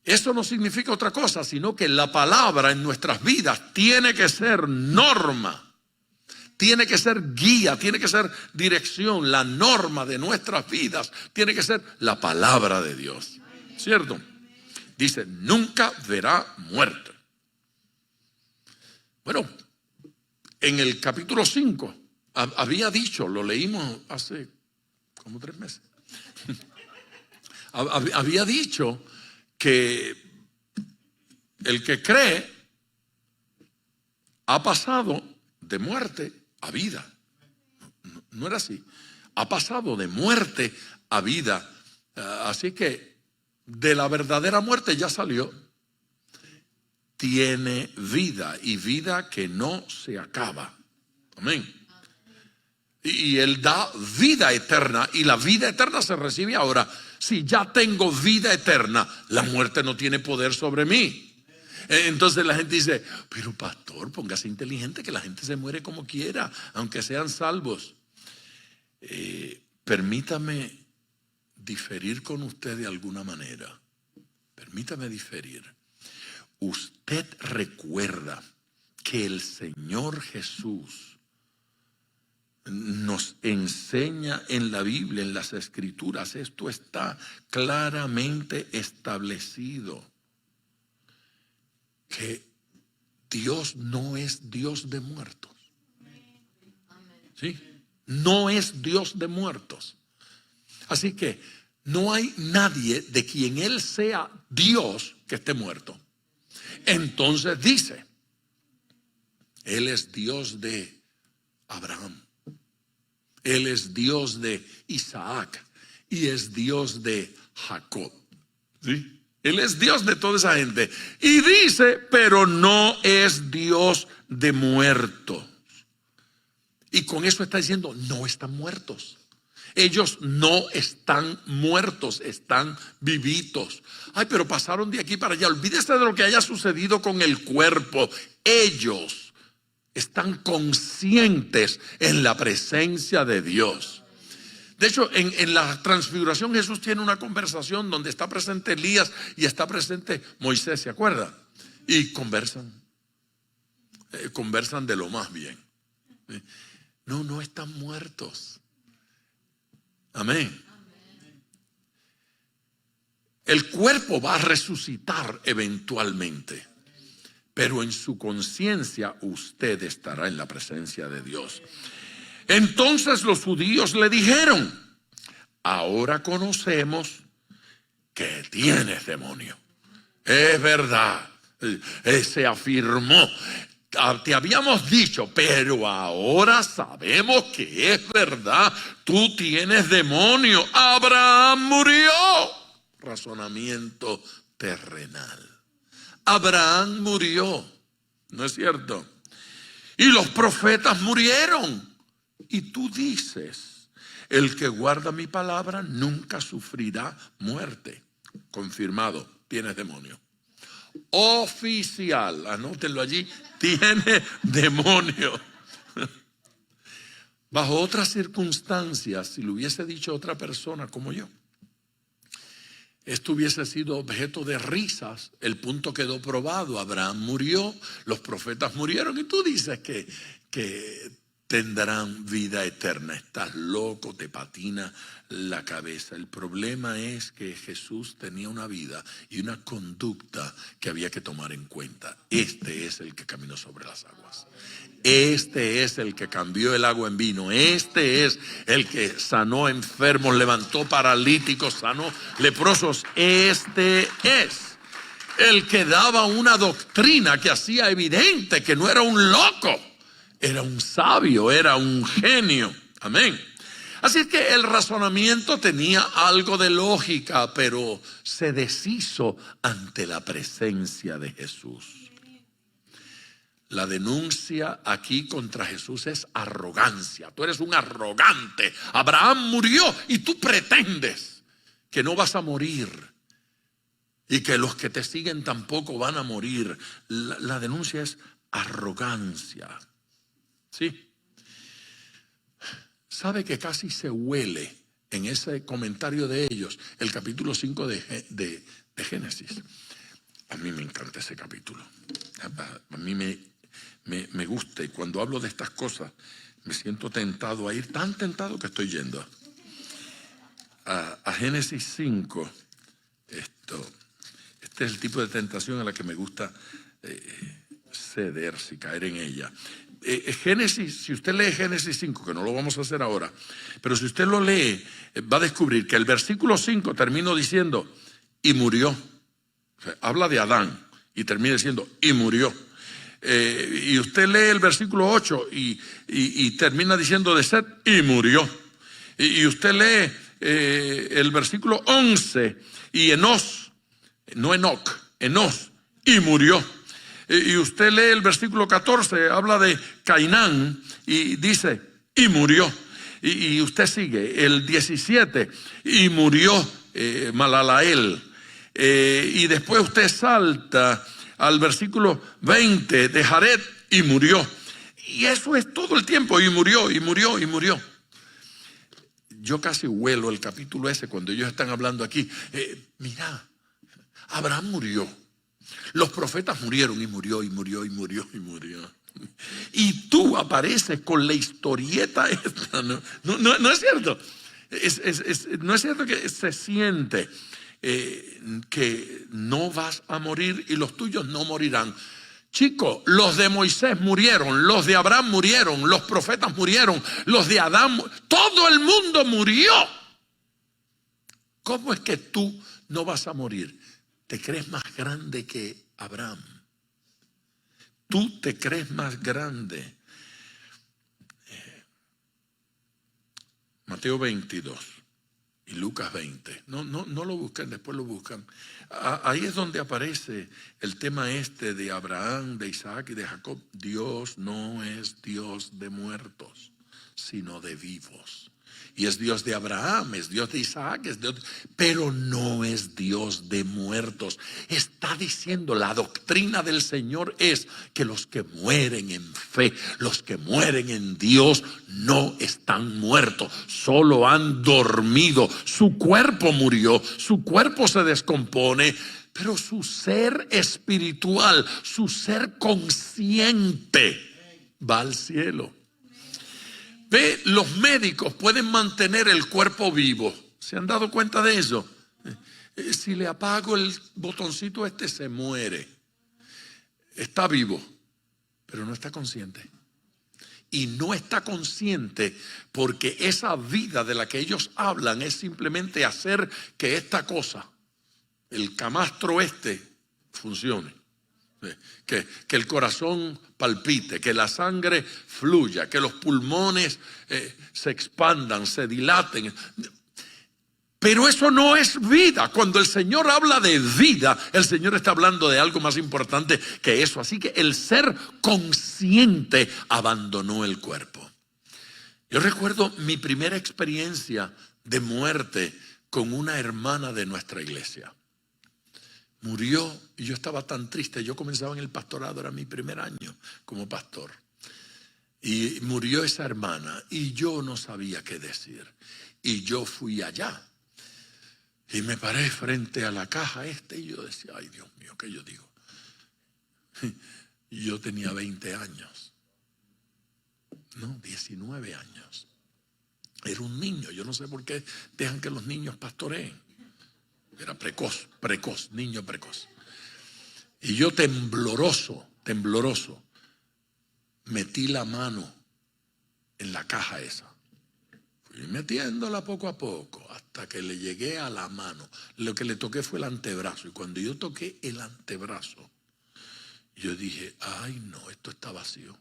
Eso no significa otra cosa, sino que la palabra en nuestras vidas tiene que ser norma. Tiene que ser guía, tiene que ser dirección. La norma de nuestras vidas tiene que ser la palabra de Dios. ¿Cierto? Dice, nunca verá muerte. Bueno, en el capítulo 5 había dicho, lo leímos hace como 3 meses. Había dicho que el que cree ha pasado de muerte a vida. No era así. Ha pasado de muerte a vida. Así que de la verdadera muerte ya salió. Tiene vida y vida que no se acaba. Amén. Y Él da vida eterna y la vida eterna se recibe ahora. Si ya tengo vida eterna, la muerte no tiene poder sobre mí. Entonces la gente dice, pero pastor, póngase inteligente que la gente se muere como quiera, aunque sean salvos. Permítame diferir con usted de alguna manera. Permítame diferir. Usted recuerda que el Señor Jesús nos enseña en la Biblia, en las Escrituras, esto está claramente establecido, que Dios no es Dios de muertos. ¿Sí? No es Dios de muertos. Así que no hay nadie de quien Él sea Dios que esté muerto. Entonces dice, Él es Dios de Abraham. Él es Dios de Isaac y es Dios de Jacob. ¿Sí? Él es Dios de toda esa gente. Y dice, pero no es Dios de muertos. Y con eso está diciendo, no están muertos. Ellos no están muertos, están vivitos. Ay, pero pasaron de aquí para allá. Olvídese de lo que haya sucedido con el cuerpo. Ellos están conscientes en la presencia de Dios. De hecho, en la transfiguración Jesús tiene una conversación donde está presente Elías y está presente Moisés, ¿se acuerdan? Y conversan de lo más bien. No están muertos. Amén. El cuerpo va a resucitar eventualmente, pero en su conciencia usted estará en la presencia de Dios. Entonces los judíos le dijeron, ahora conocemos que tienes demonio. Es verdad, se afirmó. Te habíamos dicho, pero ahora sabemos que es verdad, tú tienes demonio. Abraham murió. Razonamiento terrenal. Abraham murió, ¿no es cierto? Y los profetas murieron. Y tú dices, el que guarda mi palabra nunca sufrirá muerte. Confirmado, tienes demonio. Oficial, anótenlo allí, tiene demonio. Bajo otras circunstancias, si lo hubiese dicho otra persona como yo, esto hubiese sido objeto de risas. El punto quedó probado. Abraham murió, los profetas murieron y tú dices que tendrán vida eterna. Estás loco, te patina la cabeza. El problema es que Jesús tenía una vida y una conducta que había que tomar en cuenta. Este es el que caminó sobre las aguas. Este es el que cambió el agua en vino. Este es el que sanó enfermos, levantó paralíticos, sanó leprosos. Este es el que daba una doctrina que hacía evidente que no era un loco, era un sabio, era un genio. Amén. Así es que el razonamiento tenía algo de lógica, pero se deshizo ante la presencia de Jesús. La denuncia aquí contra Jesús es arrogancia. Tú eres un arrogante. Abraham murió y tú pretendes que no vas a morir y que los que te siguen tampoco van a morir. La denuncia es arrogancia. ¿Sí? ¿Sabe que casi se huele en ese comentario de ellos el capítulo 5 de Génesis? A mí me encanta ese capítulo. A mí me gusta, y cuando hablo de estas cosas me siento tentado a ir, tan tentado que estoy yendo a Génesis 5. Este es el tipo de tentación a la que me gusta ceder, si caer en ella. Génesis, si usted lee Génesis 5, que no lo vamos a hacer ahora, pero si usted lo lee, va a descubrir que el versículo 5 termina diciendo, y murió. O sea, habla de Adán y termina diciendo, y murió. Y usted lee el versículo 8 y termina diciendo de Set, y murió. Y usted lee el versículo 11 y Enos, no Enoc, Enos, y murió. Y usted lee el versículo 14, habla de Cainán y dice, y murió. Y usted sigue el 17, y murió Malalael. Y después usted salta al versículo 20 de Jared, y murió. Y eso es todo el tiempo, y murió, y murió, y murió. Yo casi huelo el capítulo ese cuando ellos están hablando aquí. Mira, Abraham murió. Los profetas murieron, y murió, y murió, y murió, y murió. Y tú apareces con la historieta esta. No es cierto. No es cierto que se siente que no vas a morir y los tuyos no morirán. Chicos, los de Moisés murieron, los de Abraham murieron, los profetas murieron, los de Adán, todo el mundo murió. ¿Cómo es que tú no vas a morir? ¿Te crees más grande que Abraham? Tú te crees más grande. Mateo 22 y Lucas 20. No lo buscan, después lo buscan. Ahí es donde aparece el tema de Abraham, de Isaac y de Jacob. Dios no es Dios de muertos. sino de vivos. Y es Dios de Abraham, es Dios de Isaac, es Dios, pero no es Dios de muertos. Está diciendo, la doctrina del Señor es que los que mueren en fe, los que mueren en Dios, no están muertos, solo han dormido. Su cuerpo murió, su cuerpo se descompone, pero su ser espiritual, su ser consciente va al cielo. Ve, los médicos pueden mantener el cuerpo vivo. ¿Se han dado cuenta de eso? Si le apago el botoncito se muere. Está vivo, pero no está consciente. Y no está consciente porque esa vida de la que ellos hablan es simplemente hacer que esta cosa, el camastro funcione. Que el corazón palpite, que la sangre fluya, que los pulmones se expandan, se dilaten. Pero eso no es vida. Cuando el Señor habla de vida, el Señor está hablando de algo más importante que eso. Así que el ser consciente abandonó el cuerpo. Yo recuerdo mi primera experiencia de muerte con una hermana de nuestra iglesia. Murió y yo estaba tan triste. Yo comenzaba en el pastorado, era mi primer año como pastor. Y murió esa hermana y yo no sabía qué decir. Y yo fui allá y me paré frente a la caja y yo decía, ay Dios mío, ¿qué yo digo? Y yo tenía 20 años. No, 19 años. Era un niño. Yo no sé por qué dejan que los niños pastoreen. Era precoz, niño precoz. Y yo tembloroso, metí la mano en la caja esa. Fui metiéndola poco a poco hasta que le llegué a la mano. Lo que le toqué fue el antebrazo. Y cuando yo toqué el antebrazo, yo dije, ay no, esto está vacío.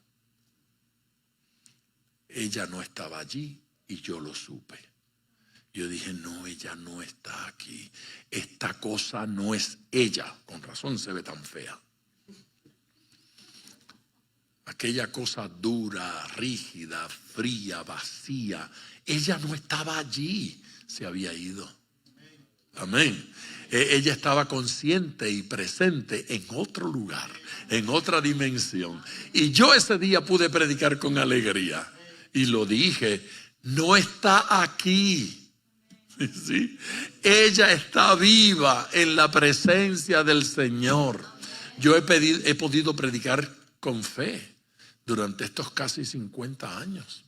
Ella no estaba allí y yo lo supe. Yo dije, no, ella no está aquí. Esta cosa no es ella. Con razón se ve tan fea. Aquella cosa dura, rígida, fría, vacía. Ella no estaba allí. Se había ido. Amén. Ella estaba consciente y presente en otro lugar, en otra dimensión. Y yo ese día pude predicar con alegría. Y lo dije, no está aquí. ¿Sí? Ella está viva en la presencia del Señor. Yo he podido predicar con fe durante estos casi 50 años,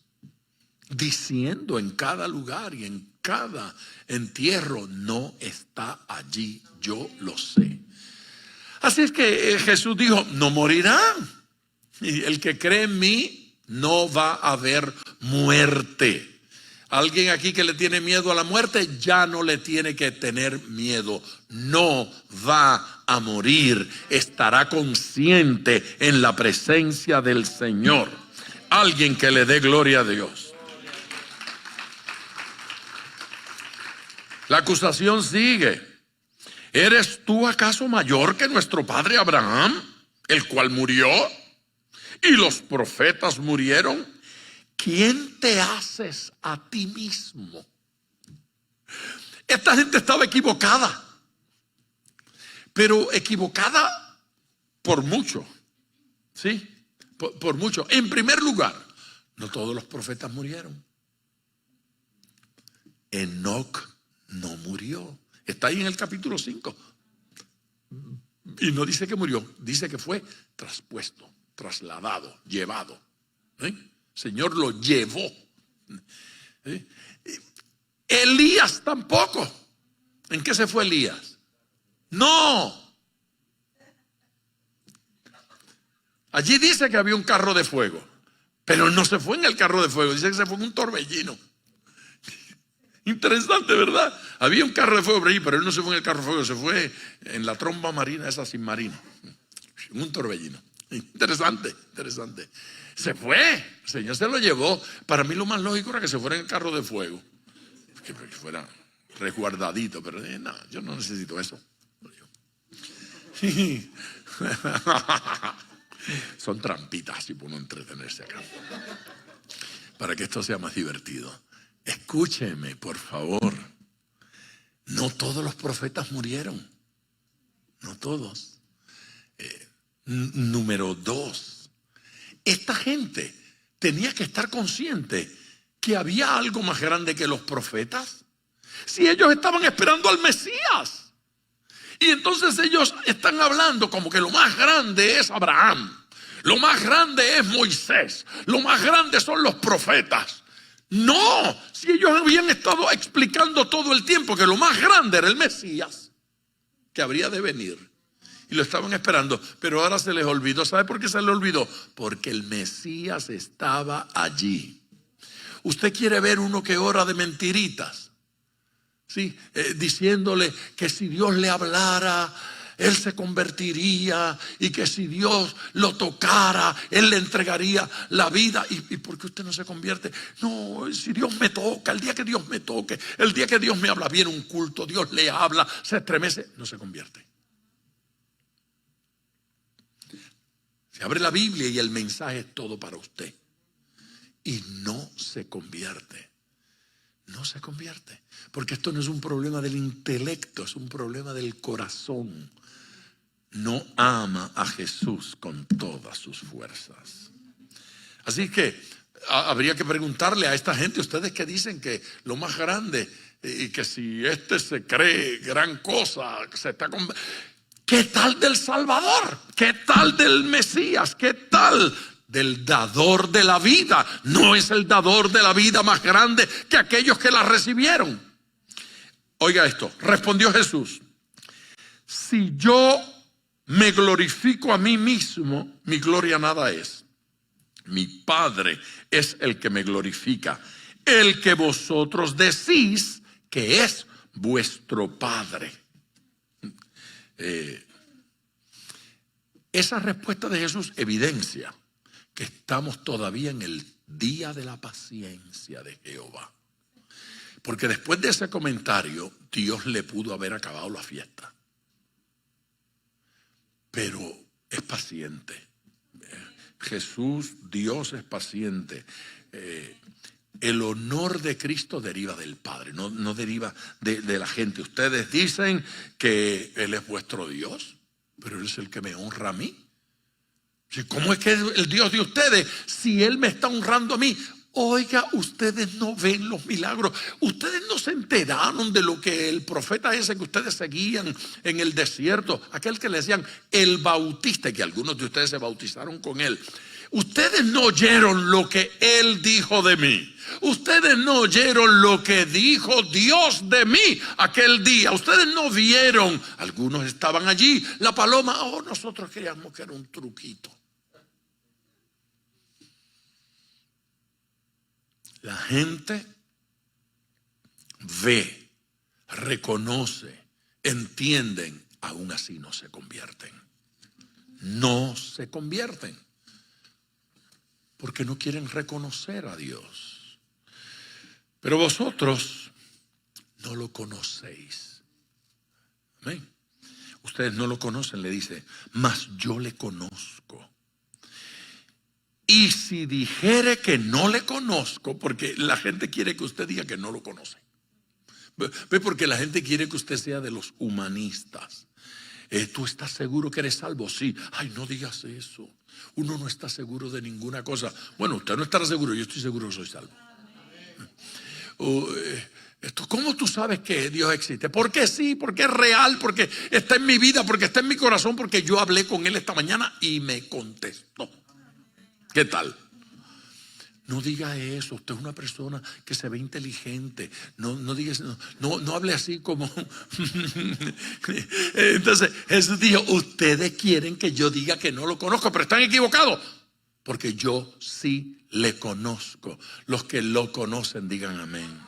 diciendo en cada lugar y en cada entierro, no está allí, yo lo sé. Así es que Jesús dijo, no morirán. Y el que cree en mí no va a haber muerte. Alguien aquí que le tiene miedo a la muerte, ya no le tiene que tener miedo. No va a morir. Estará consciente en la presencia del Señor. Alguien que le dé gloria a Dios. La acusación sigue. ¿Eres tú acaso mayor que nuestro padre Abraham, el cual murió? ¿Y los profetas murieron? ¿Quién te haces a ti mismo? Esta gente estaba equivocada, pero equivocada por mucho, ¿sí? Por mucho. En primer lugar, no todos los profetas murieron. Enoc no murió. Está ahí en el capítulo 5. Y no dice que murió, dice que fue traspuesto, trasladado, llevado. Señor lo llevó. Elías tampoco. ¿En qué se fue Elías? No. Allí dice que había un carro de fuego, pero no se fue en el carro de fuego, dice que se fue en un torbellino. Interesante, ¿verdad? Había un carro de fuego por allí, pero él no se fue en el carro de fuego, se fue en la tromba marina, esa sin marina, en un torbellino. Interesante. Se fue, el Señor se lo llevó. Para mí lo más lógico era que se fuera en el carro de fuego, que fuera resguardadito, pero no, yo no necesito eso. Son trampitas así por no entretenerse acá. para que esto sea más divertido. Escúcheme, por favor. No todos los profetas murieron. No todos. Número 2. Esta gente tenía que estar consciente que había algo más grande que los profetas. Si ellos estaban esperando al Mesías. Y entonces ellos están hablando como que lo más grande es Abraham. Lo más grande es Moisés. Lo más grande son los profetas. No, si ellos habían estado explicando todo el tiempo que lo más grande era el Mesías, que habría de venir. Y lo estaban esperando, pero ahora se les olvidó. ¿Sabe por qué se les olvidó? Porque el Mesías estaba allí. Usted quiere ver uno que ora de mentiritas, ¿sí? Diciéndole que si Dios le hablara, él se convertiría, y que si Dios lo tocara, él le entregaría la vida. ¿Y por qué usted no se convierte? No, si Dios me toca, el día que Dios me toque, el día que Dios me habla, viene un culto, Dios le habla, se estremece, no se convierte. Se abre la Biblia y el mensaje es todo para usted. Y no se convierte. No se convierte. Porque esto no es un problema del intelecto, es un problema del corazón. No ama a Jesús con todas sus fuerzas. Así que habría que preguntarle a esta gente, ustedes que dicen que lo más grande, y que si este se cree gran cosa, se está ¿qué tal del Salvador? ¿Qué tal del Mesías? ¿Qué tal del dador de la vida? No es el dador de la vida más grande que aquellos que la recibieron. Oiga esto, respondió Jesús: si yo me glorifico a mí mismo, mi gloria nada es. Mi Padre es el que me glorifica, el que vosotros decís que es vuestro Padre. Esa respuesta de Jesús evidencia que estamos todavía en el día de la paciencia de Jehová. Porque después de ese comentario, Dios le pudo haber acabado la fiesta. Pero es paciente. Jesús, Dios es paciente. El honor de Cristo deriva del Padre, no deriva de la gente. Ustedes dicen que Él es vuestro Dios, pero Él es el que me honra a mí. ¿Cómo es que es el Dios de ustedes si Él me está honrando a mí? Oiga, ustedes no ven los milagros. Ustedes no se enteraron de lo que el profeta ese que ustedes seguían en el desierto, aquel que le decían el bautista, y que algunos de ustedes se bautizaron con él. Ustedes no oyeron lo que él dijo de mí. Ustedes no oyeron lo que dijo Dios de mí aquel día. Ustedes no vieron. Algunos estaban allí. La paloma, nosotros creíamos que era un truquito. La gente ve, reconoce, entienden, aún así no se convierten. No se convierten. Porque no quieren reconocer a Dios. Pero vosotros no lo conocéis. Amén. Ustedes no lo conocen, le dice, mas yo le conozco. Y si dijere que no le conozco, porque la gente quiere que usted diga que no lo conoce. ¿Ve? Porque la gente quiere que usted sea de los humanistas. ¿Tú estás seguro que eres salvo? Sí. Ay, no digas eso. Uno no está seguro de ninguna cosa. Bueno, usted no estará seguro, yo estoy seguro que soy salvo. ¿Cómo tú sabes que Dios existe? Porque sí, porque es real, porque está en mi vida, porque está en mi corazón, porque yo hablé con Él esta mañana y me contestó. ¿Qué tal? No diga eso, usted es una persona que se ve inteligente. No diga eso, no hable así como. Entonces Jesús dijo, ustedes quieren que yo diga que no lo conozco, pero están equivocados, porque yo sí le conozco. Los que lo conocen digan amén.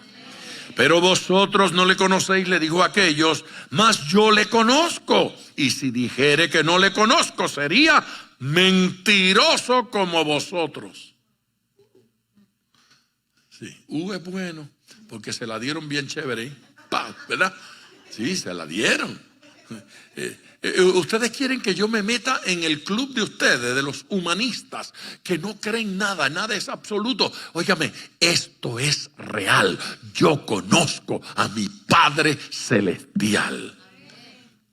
Pero vosotros no le conocéis, le dijo a aquellos, mas yo le conozco. Y si dijere que no le conozco, sería mentiroso como vosotros. Sí, es bueno, porque se la dieron bien chévere, ¿verdad? Sí, se la dieron. Ustedes quieren que yo me meta en el club de ustedes, de los humanistas, que no creen nada, nada es absoluto. Óigame, esto es real. Yo conozco a mi Padre Celestial.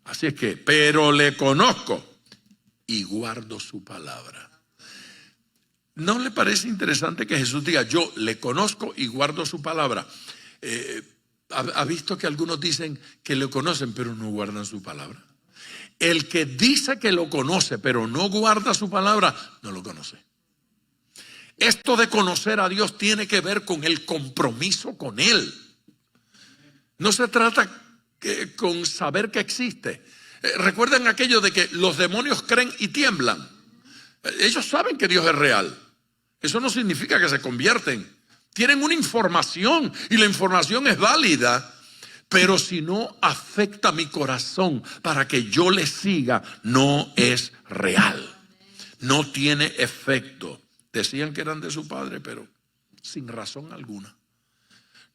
Así es que, pero le conozco y guardo su palabra. ¿No le parece interesante que Jesús diga, yo le conozco y guardo su palabra? ¿Ha visto que algunos dicen que le conocen pero no guardan su palabra? El que dice que lo conoce pero no guarda su palabra, no lo conoce. Esto de conocer a Dios tiene que ver con el compromiso con Él. No se trata con saber que existe. Recuerden aquello de que los demonios creen y tiemblan. Ellos saben que Dios es real. Eso no significa que se convierten. Tienen una información y la información es válida. Pero si no afecta mi corazón para que yo le siga, no es real. No tiene efecto. Decían que eran de su padre, pero sin razón alguna.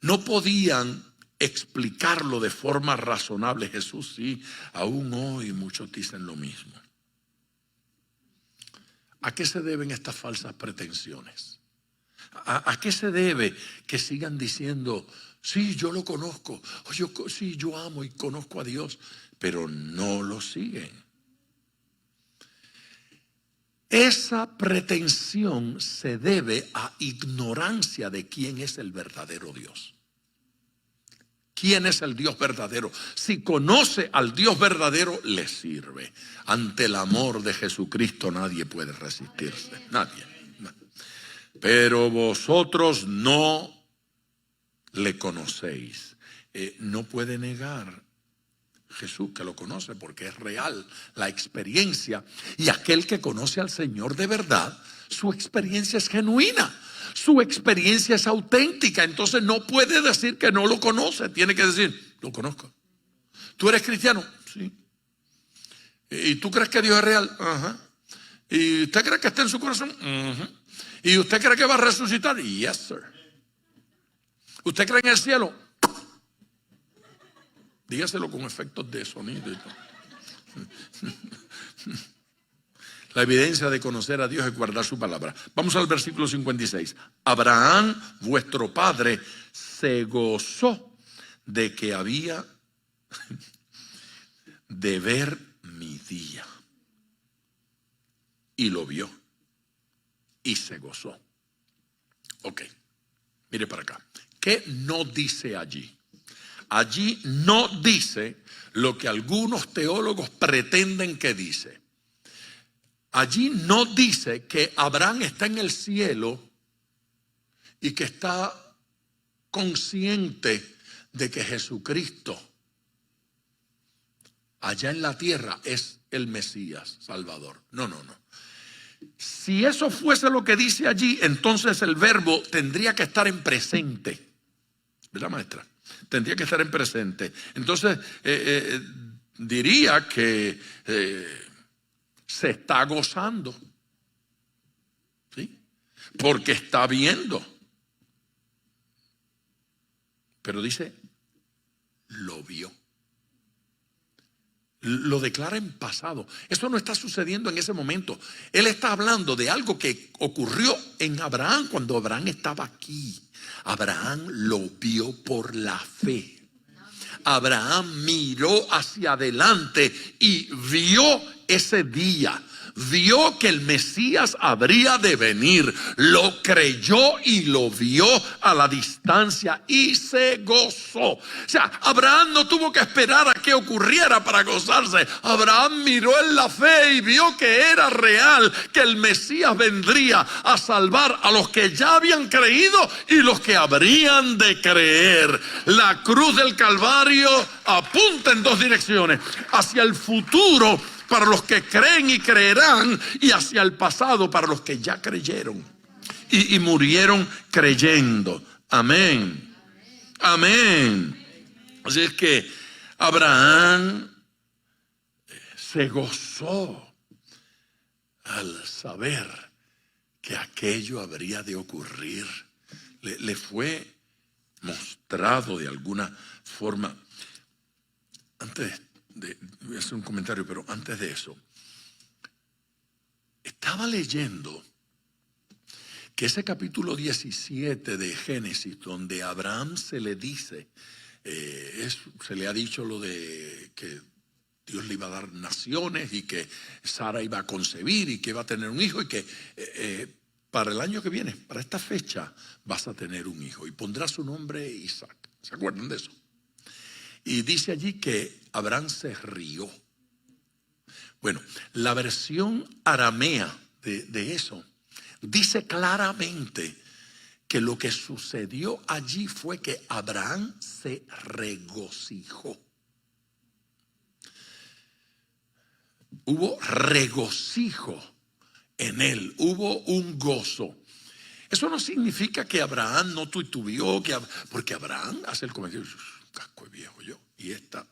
No podían explicarlo de forma razonable. Jesús sí, aún hoy muchos dicen lo mismo. ¿A qué se deben estas falsas pretensiones? ¿A qué se debe que sigan diciendo, sí, yo lo conozco, sí, yo amo y conozco a Dios, pero no lo siguen? Esa pretensión se debe a ignorancia de quién es el verdadero Dios. ¿Quién es el Dios verdadero? Si conoce al Dios verdadero, le sirve. Ante el amor de Jesucristo nadie puede resistirse, nadie. Pero vosotros no le conocéis. No puede negar Jesús que lo conoce porque es real la experiencia. Y aquel que conoce al Señor de verdad, su experiencia es genuina. Su experiencia es auténtica. Entonces no puede decir que no lo conoce. Tiene que decir, lo conozco. ¿Tú eres cristiano? Sí. ¿Y tú crees que Dios es real? Ajá. ¿Y usted cree que está en su corazón? Ajá. ¿Y usted cree que va a resucitar? Yes, sir. ¿Usted cree en el cielo? Dígaselo con efectos de sonido y todo. La evidencia de conocer a Dios es guardar su palabra. Vamos al versículo 56. Abraham, vuestro padre, se gozó de que había de ver mi día. Y lo vio. Y se gozó. Ok, mire para acá. ¿Qué no dice allí? Allí no dice lo que algunos teólogos pretenden que dice. Allí no dice que Abraham está en el cielo y que está consciente de que Jesucristo allá en la tierra es el Mesías, Salvador. No, no, no. Si eso fuese lo que dice allí, entonces el verbo tendría que estar en presente. ¿Verdad, maestra? Tendría que estar en presente. Entonces, diría que se está gozando. ¿Sí? Porque está viendo. Pero dice, lo vio. Lo declara en pasado. Eso no está sucediendo en ese momento. Él está hablando de algo que ocurrió en Abraham cuando Abraham estaba aquí. Abraham lo vio por la fe. Abraham miró hacia adelante y vio ese día. Vio que el Mesías habría de venir. Lo creyó y lo vio a la distancia y se gozó. O sea, Abraham no tuvo que esperar a que ocurriera para gozarse. Abraham miró en la fe y vio que era real, que el Mesías vendría a salvar a los que ya habían creído y los que habrían de creer. La cruz del Calvario apunta en dos direcciones: hacia el futuro para los que creen y creerán, y hacia el pasado para los que ya creyeron y murieron creyendo. Amén. Amén. Así es que Abraham se gozó al saber que aquello habría de ocurrir. Le fue mostrado de alguna forma. Antes voy a hacer un comentario, pero antes de eso, estaba leyendo que ese capítulo 17 de Génesis, donde a Abraham se le dice, se le ha dicho lo de que Dios le iba a dar naciones y que Sara iba a concebir y que iba a tener un hijo y que para el año que viene, para esta fecha, vas a tener un hijo y pondrás su nombre Isaac. ¿Se acuerdan de eso? Y dice allí que Abraham se rió. Bueno, la versión aramea de eso dice claramente que lo que sucedió allí fue que Abraham se regocijó. Hubo regocijo en él, hubo un gozo. Eso no significa que Abraham no titubeó, porque Abraham hace el comentario, casco de viejo yo, y está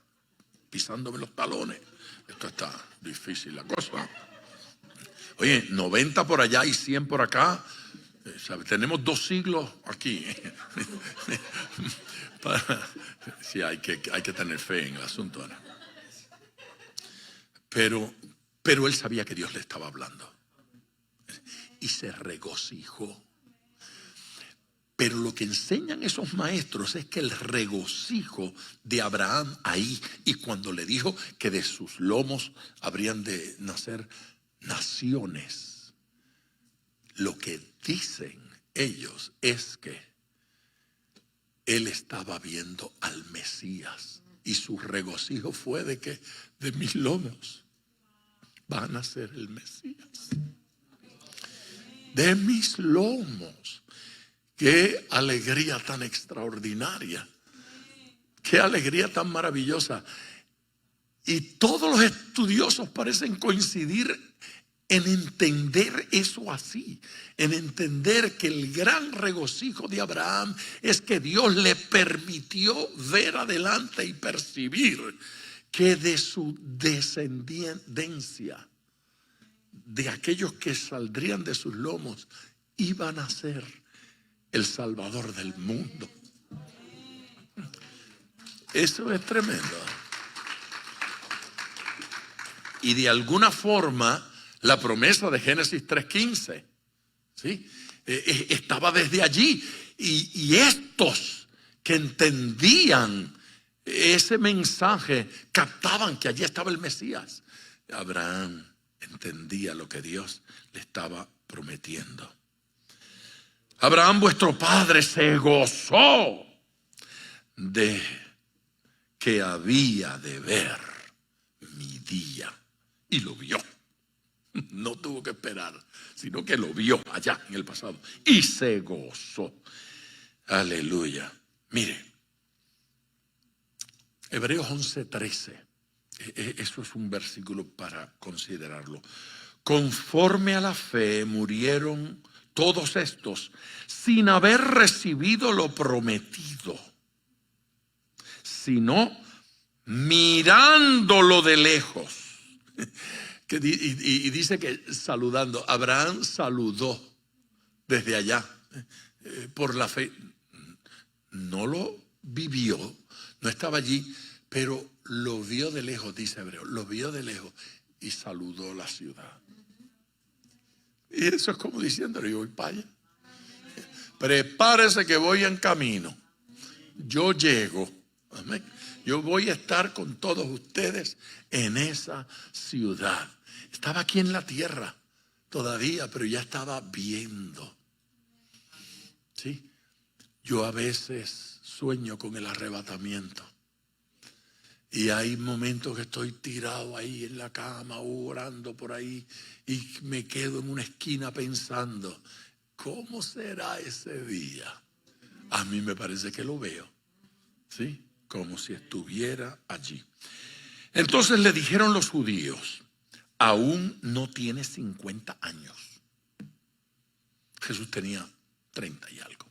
pisándome los talones. Esto está difícil la cosa. Oye, 90 por allá y 100 por acá. Tenemos 2 siglos aquí. Sí, hay que tener fe en el asunto, ¿no? Pero él sabía que Dios le estaba hablando. Y se regocijó. Pero lo que enseñan esos maestros es que el regocijo de Abraham ahí, y cuando le dijo que de sus lomos habrían de nacer naciones, lo que dicen ellos es que él estaba viendo al Mesías y su regocijo fue de que de mis lomos va a nacer el Mesías. De mis lomos. Qué alegría tan extraordinaria. Qué alegría tan maravillosa. Y todos los estudiosos parecen coincidir en entender eso así, en entender que el gran regocijo de Abraham es que Dios le permitió ver adelante y percibir que de su descendencia, de aquellos que saldrían de sus lomos, iban a ser el Salvador del mundo. Eso es tremendo. Y de alguna forma la promesa de Génesis 3:15, ¿sí? Estaba desde allí. Y estos que entendían ese mensaje captaban que allí estaba el Mesías. Abraham entendía lo que Dios le estaba prometiendo. Abraham, vuestro padre, se gozó de que había de ver mi día. Y lo vio. No tuvo que esperar, sino que lo vio allá en el pasado. Y se gozó. Aleluya. Mire, Hebreos 11:13. Eso es un versículo para considerarlo. Conforme a la fe murieron todos estos sin haber recibido lo prometido, sino mirándolo de lejos. Y dice que saludando, Abraham saludó desde allá por la fe. No lo vivió, no estaba allí, pero lo vio de lejos, dice Hebreo, lo vio de lejos y saludó la ciudad. Y eso es como diciéndole, yo voy para allá. Prepárese que voy en camino. Yo llego. Amén. Yo voy a estar con todos ustedes en esa ciudad. Estaba aquí en la tierra todavía, pero ya estaba viendo. ¿Sí? Yo a veces sueño con el arrebatamiento. Y hay momentos que estoy tirado ahí en la cama, orando por ahí, y me quedo en una esquina pensando, ¿cómo será ese día? A mí me parece que lo veo, ¿sí? Como si estuviera allí. Entonces le dijeron los judíos, aún no tienes 50 años. Jesús tenía 30 y algo.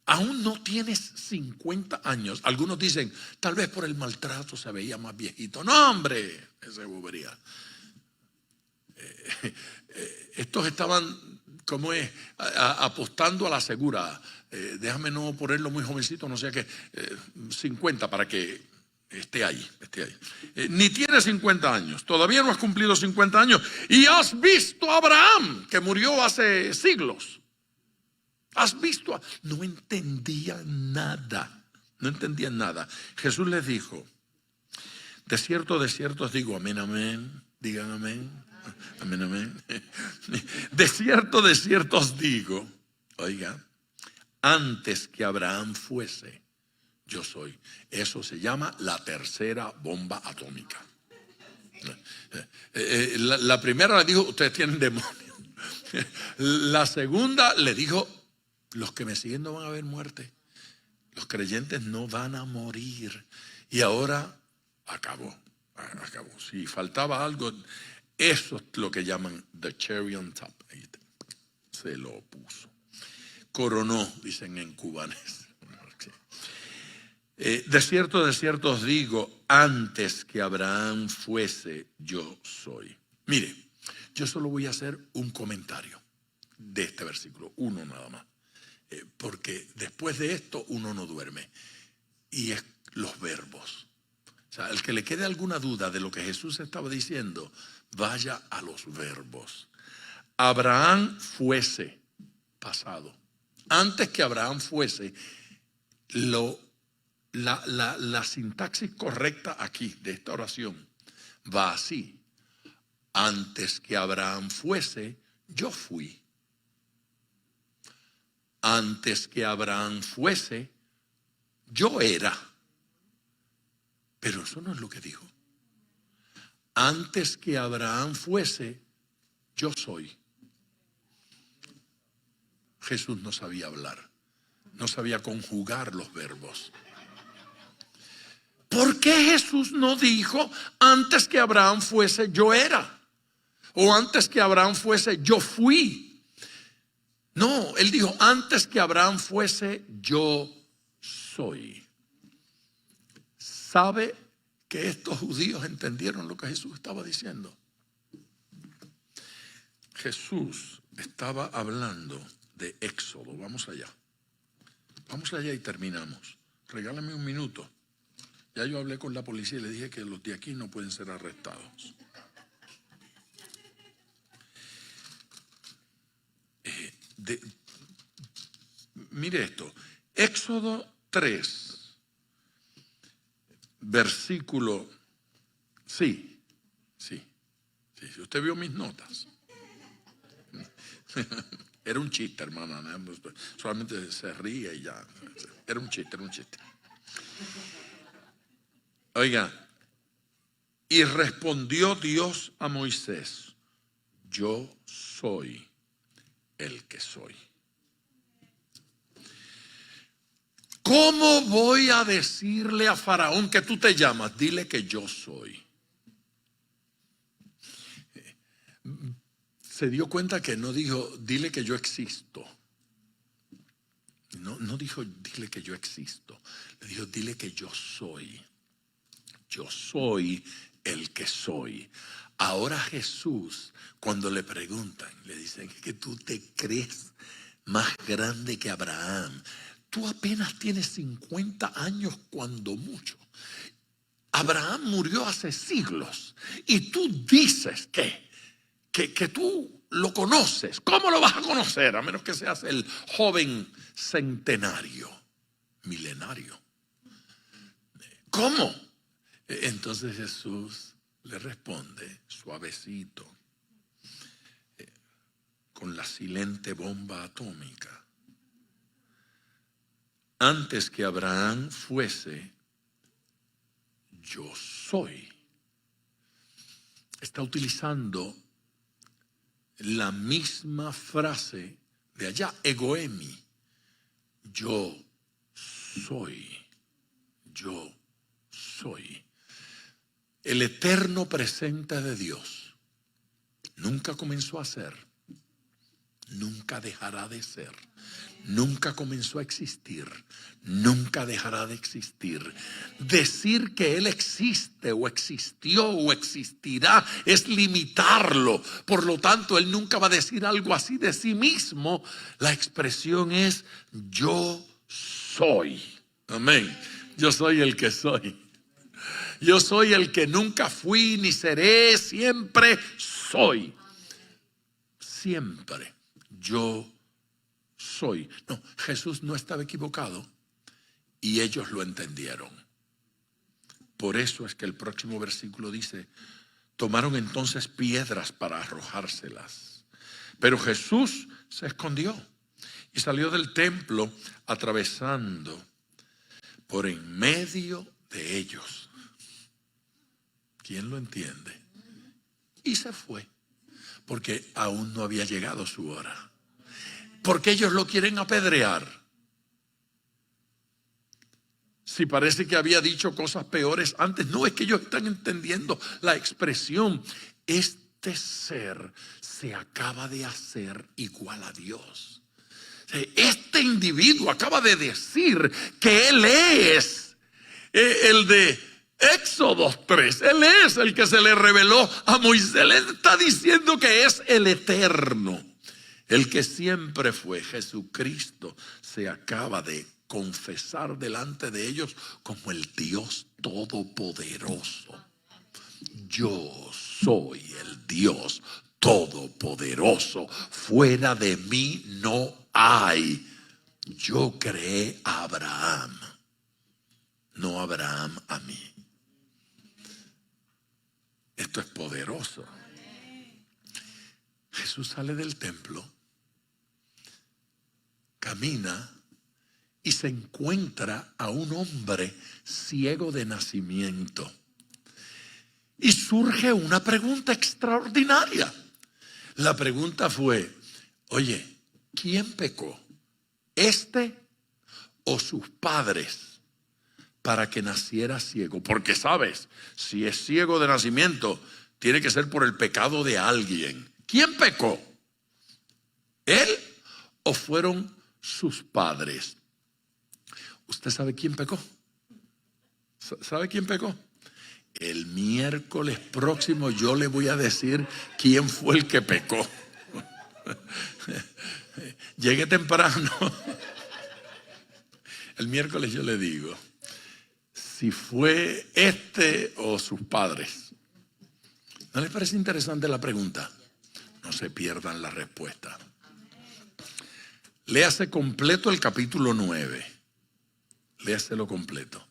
Aún no tienes 50 años. Algunos dicen, tal vez por el maltrato se veía más viejito. No, hombre, esa bobería. Estos estaban, ¿cómo es? Apostando a la segura. Déjame no ponerlo muy jovencito, no sea que 50 para que esté ahí. Ni tienes 50 años, todavía no has cumplido 50 años y has visto a Abraham, que murió hace siglos. Has visto, no entendían nada, no entendían nada. Jesús les dijo: de cierto os digo, amén, amén, digan amén, amén, amén. De cierto os digo, oiga, antes que Abraham fuese, yo soy. Eso se llama la tercera bomba atómica. La primera le dijo: ustedes tienen demonios. La segunda le dijo: los que me siguen no van a ver muerte. Los creyentes no van a morir. Y ahora acabó. Si faltaba algo, eso es lo que llaman the cherry on top. Se lo puso. Coronó, dicen en cubanes. De cierto os digo, antes que Abraham fuese, yo soy. Mire, yo solo voy a hacer un comentario de este versículo, uno nada más, porque después de esto uno no duerme, y es los verbos. O sea, el que le quede alguna duda de lo que Jesús estaba diciendo, vaya a los verbos. Abraham fuese, pasado. Antes que Abraham fuese, la sintaxis correcta aquí de esta oración va así: antes que Abraham fuese, yo fui. Antes que Abraham fuese, yo era. Pero eso no es lo que dijo. Antes que Abraham fuese, yo soy. Jesús no sabía hablar, no sabía conjugar los verbos. ¿Por qué Jesús no dijo: antes que Abraham fuese, yo era? O antes que Abraham fuese, yo fui. No, él dijo: antes que Abraham fuese, yo soy. ¿Sabe que estos judíos entendieron lo que Jesús estaba diciendo? Jesús estaba hablando de Éxodo. Vamos allá y terminamos. Regálame un minuto. Ya yo hablé con la policía y le dije que los de aquí no pueden ser arrestados. Mire esto, Éxodo 3, versículo, sí, usted vio mis notas. Era un chiste, hermana, solamente se ríe y ya. Era un chiste. Oiga, y respondió Dios a Moisés: yo soy el que soy. ¿Cómo voy a decirle a Faraón que tú te llamas? Dile que yo soy. Se dio cuenta que no dijo: dile que yo existo. No dijo: dile que yo existo. Le dijo: dile que yo soy. Yo soy el que soy. Ahora Jesús, cuando le preguntan, le dicen: que tú te crees más grande que Abraham. Tú apenas tienes 50 años cuando mucho. Abraham murió hace siglos y tú dices que tú lo conoces. ¿Cómo lo vas a conocer? A menos que seas el joven centenario, milenario. ¿Cómo? Entonces Jesús le responde suavecito, con la silente bomba atómica: antes que Abraham fuese, yo soy. Está utilizando la misma frase de allá, egoemi. Yo soy. El eterno presente de Dios nunca comenzó a ser, nunca dejará de ser, nunca comenzó a existir, nunca dejará de existir. Decir que Él existe o existió o existirá es limitarlo. Por lo tanto, Él nunca va a decir algo así de sí mismo. La expresión es: yo soy. Amén. Yo soy el que soy. Yo soy el que nunca fui ni seré, siempre soy. Siempre yo soy. No, Jesús no estaba equivocado y ellos lo entendieron. Por eso es que el próximo versículo dice: tomaron entonces piedras para arrojárselas. Pero Jesús se escondió y salió del templo atravesando por en medio de ellos. ¿Quién lo entiende? Y se fue, porque aún no había llegado su hora. Porque ellos lo quieren apedrear. Si parece que había dicho cosas peores antes. No, es que ellos están entendiendo la expresión. Este ser se acaba de hacer igual a Dios. Este individuo acaba de decir que Él es el de Éxodo 3. Él es el que se le reveló a Moisés. Él está diciendo que es el eterno, el que siempre fue. Jesucristo se acaba de confesar delante de ellos como el Dios todopoderoso. Yo soy el Dios todopoderoso. Fuera de mí no hay. Yo creé a Abraham, no Abraham a mí. Esto es poderoso. Jesús sale del templo, camina y se encuentra a un hombre ciego de nacimiento. Y surge una pregunta extraordinaria. La pregunta fue: oye, ¿quién pecó? ¿Este o sus padres para que naciera ciego? Porque sabes, si es ciego de nacimiento, tiene que ser por el pecado de alguien. ¿Quién pecó? ¿Él o fueron sus padres? ¿Usted sabe quién pecó? ¿Sabe quién pecó? El miércoles próximo yo le voy a decir quién fue el que pecó. Llegue temprano. El miércoles yo le digo si fue este o sus padres. ¿No les parece interesante la pregunta? No se pierdan la respuesta. Léase completo el capítulo 9. Léaselo completo,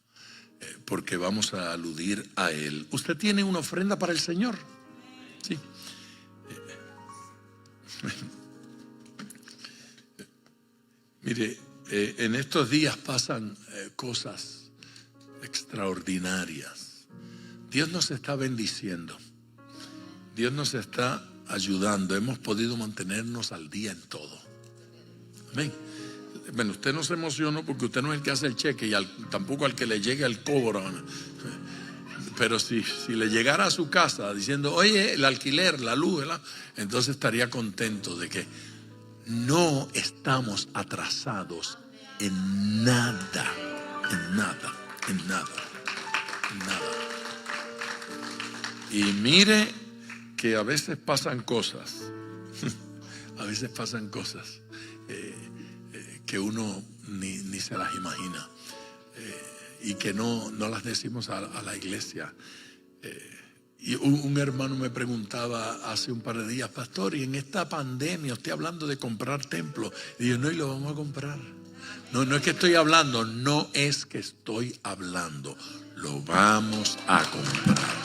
porque vamos a aludir a él. ¿Usted tiene una ofrenda para el Señor? Sí. Mire, en estos días pasan cosas extraordinarias. Dios nos está bendiciendo. Dios nos está ayudando. Hemos podido mantenernos al día en todo. Amén. Bueno, usted no se emocionó porque usted no es el que hace el cheque y tampoco al que le llegue el cobro. Pero si le llegara a su casa diciendo: oye, el alquiler, la luz, ¿verdad?, entonces estaría contento de que no estamos atrasados en nada, en nada, en nada, en nada. Y mire que a veces pasan cosas, a veces pasan cosas que uno ni se las imagina, y que no las decimos a la iglesia. Y un hermano me preguntaba hace un par de días: pastor, y en esta pandemia estoy hablando de comprar templos. Y yo: no, y lo vamos a comprar. No es que estoy hablando, no es que estoy hablando, lo vamos a comprar.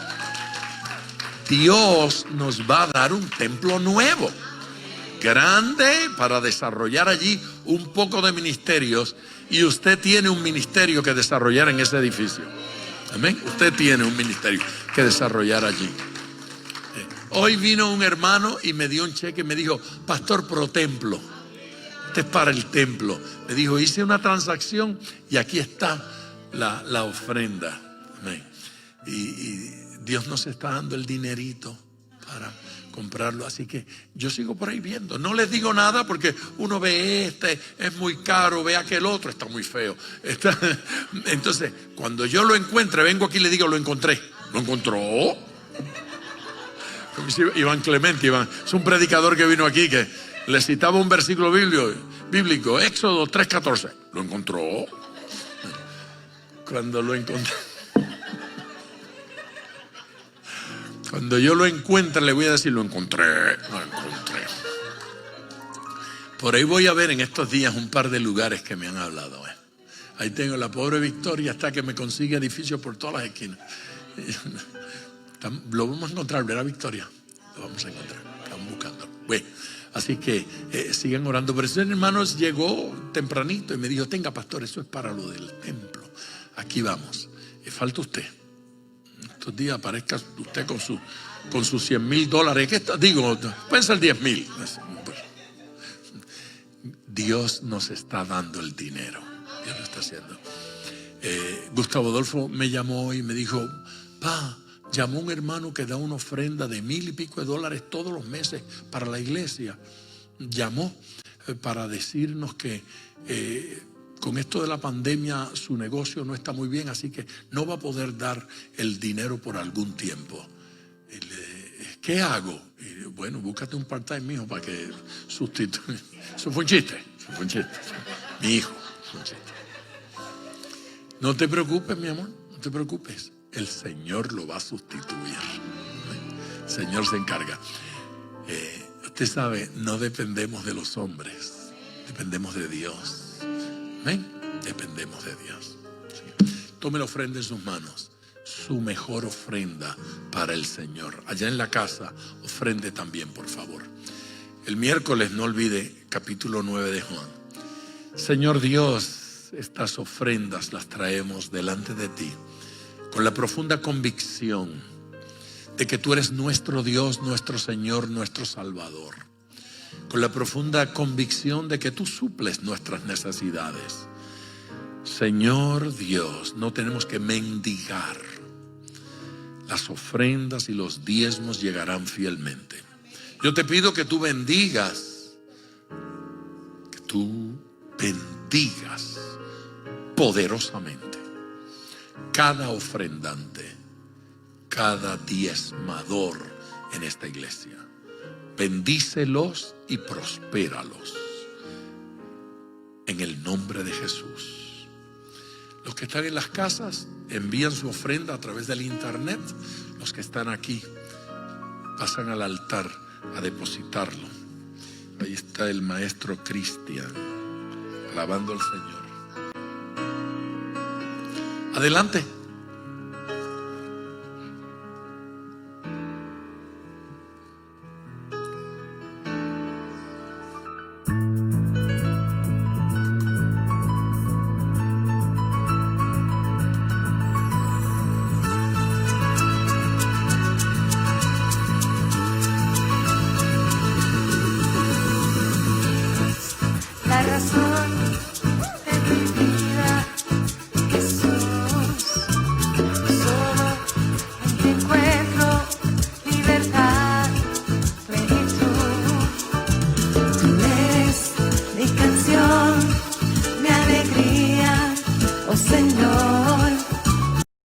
Dios nos va a dar un templo nuevo, grande, para desarrollar allí un poco de ministerios. Y usted tiene un ministerio que desarrollar en ese edificio. Amén. Usted tiene un ministerio que desarrollar allí. Hoy vino un hermano y me dio un cheque y me dijo: pastor, pro templo. Este es para el templo. Me dijo: hice una transacción y aquí está la ofrenda. Amén. Y Dios nos está dando el dinerito para comprarlo. Así que yo sigo por ahí viendo. No les digo nada porque uno ve este, es muy caro, ve aquel otro, está muy feo. Entonces, cuando yo lo encuentre, vengo aquí y le digo: lo encontré. ¿Lo encontró? Como dice Iván Clemente. Es un predicador que vino aquí que le citaba un versículo bíblico, Éxodo 3:14. ¿Lo encontró? Cuando lo encontré, Cuando yo lo encuentre, le voy a decir, lo encontré. Por ahí voy a ver en estos días un par de lugares que me han hablado. Ahí tengo la pobre Victoria, hasta que me consigue edificios por todas las esquinas. Lo vamos a encontrar, ¿verdad, Victoria? Lo vamos a encontrar, estamos buscando. Bueno, así que sigan orando. Pero ese hermano llegó tempranito y me dijo, tenga, pastor, eso es para lo del templo. Aquí vamos. Falta usted. Estos días aparezca usted con sus $100,000. ¿Qué está? Digo, pueden ser 10,000. Dios nos está dando el dinero. Dios lo está haciendo. Gustavo Adolfo me llamó y me dijo, llamó un hermano que da una ofrenda de $1,000 y pico todos los meses para la iglesia. Llamó para decirnos que con esto de la pandemia su negocio no está muy bien, así que no va a poder dar el dinero por algún tiempo. ¿Qué hago? Y, bueno, búscate un part-time, mijo, para que sustituya. Eso fue un chiste. Mi hijo, fue un chiste. No te preocupes, mi amor, no te preocupes. El Señor lo va a sustituir. El Señor se encarga. Usted sabe, no dependemos de los hombres, dependemos de Dios. ¿Ven? Dependemos de Dios. Sí. Tome la ofrenda en sus manos, su mejor ofrenda para el Señor. Allá en la casa, ofrende también, por favor. El miércoles, no olvide, capítulo 9 de Juan. Señor Dios, estas ofrendas las traemos delante de ti con la profunda convicción de que tú eres nuestro Dios, nuestro Señor, nuestro Salvador. Con la profunda convicción de que tú suples nuestras necesidades. Señor Dios, no tenemos que mendigar. Las ofrendas y los diezmos llegarán fielmente. Yo te pido que tú bendigas, poderosamente cada ofrendante, cada diezmador en esta iglesia. Bendícelos y prospéralos en el nombre de Jesús. Los que están en las casas envían su ofrenda a través del internet. Los que están aquí pasan al altar a depositarlo. Ahí está el maestro Cristian alabando al Señor. Adelante.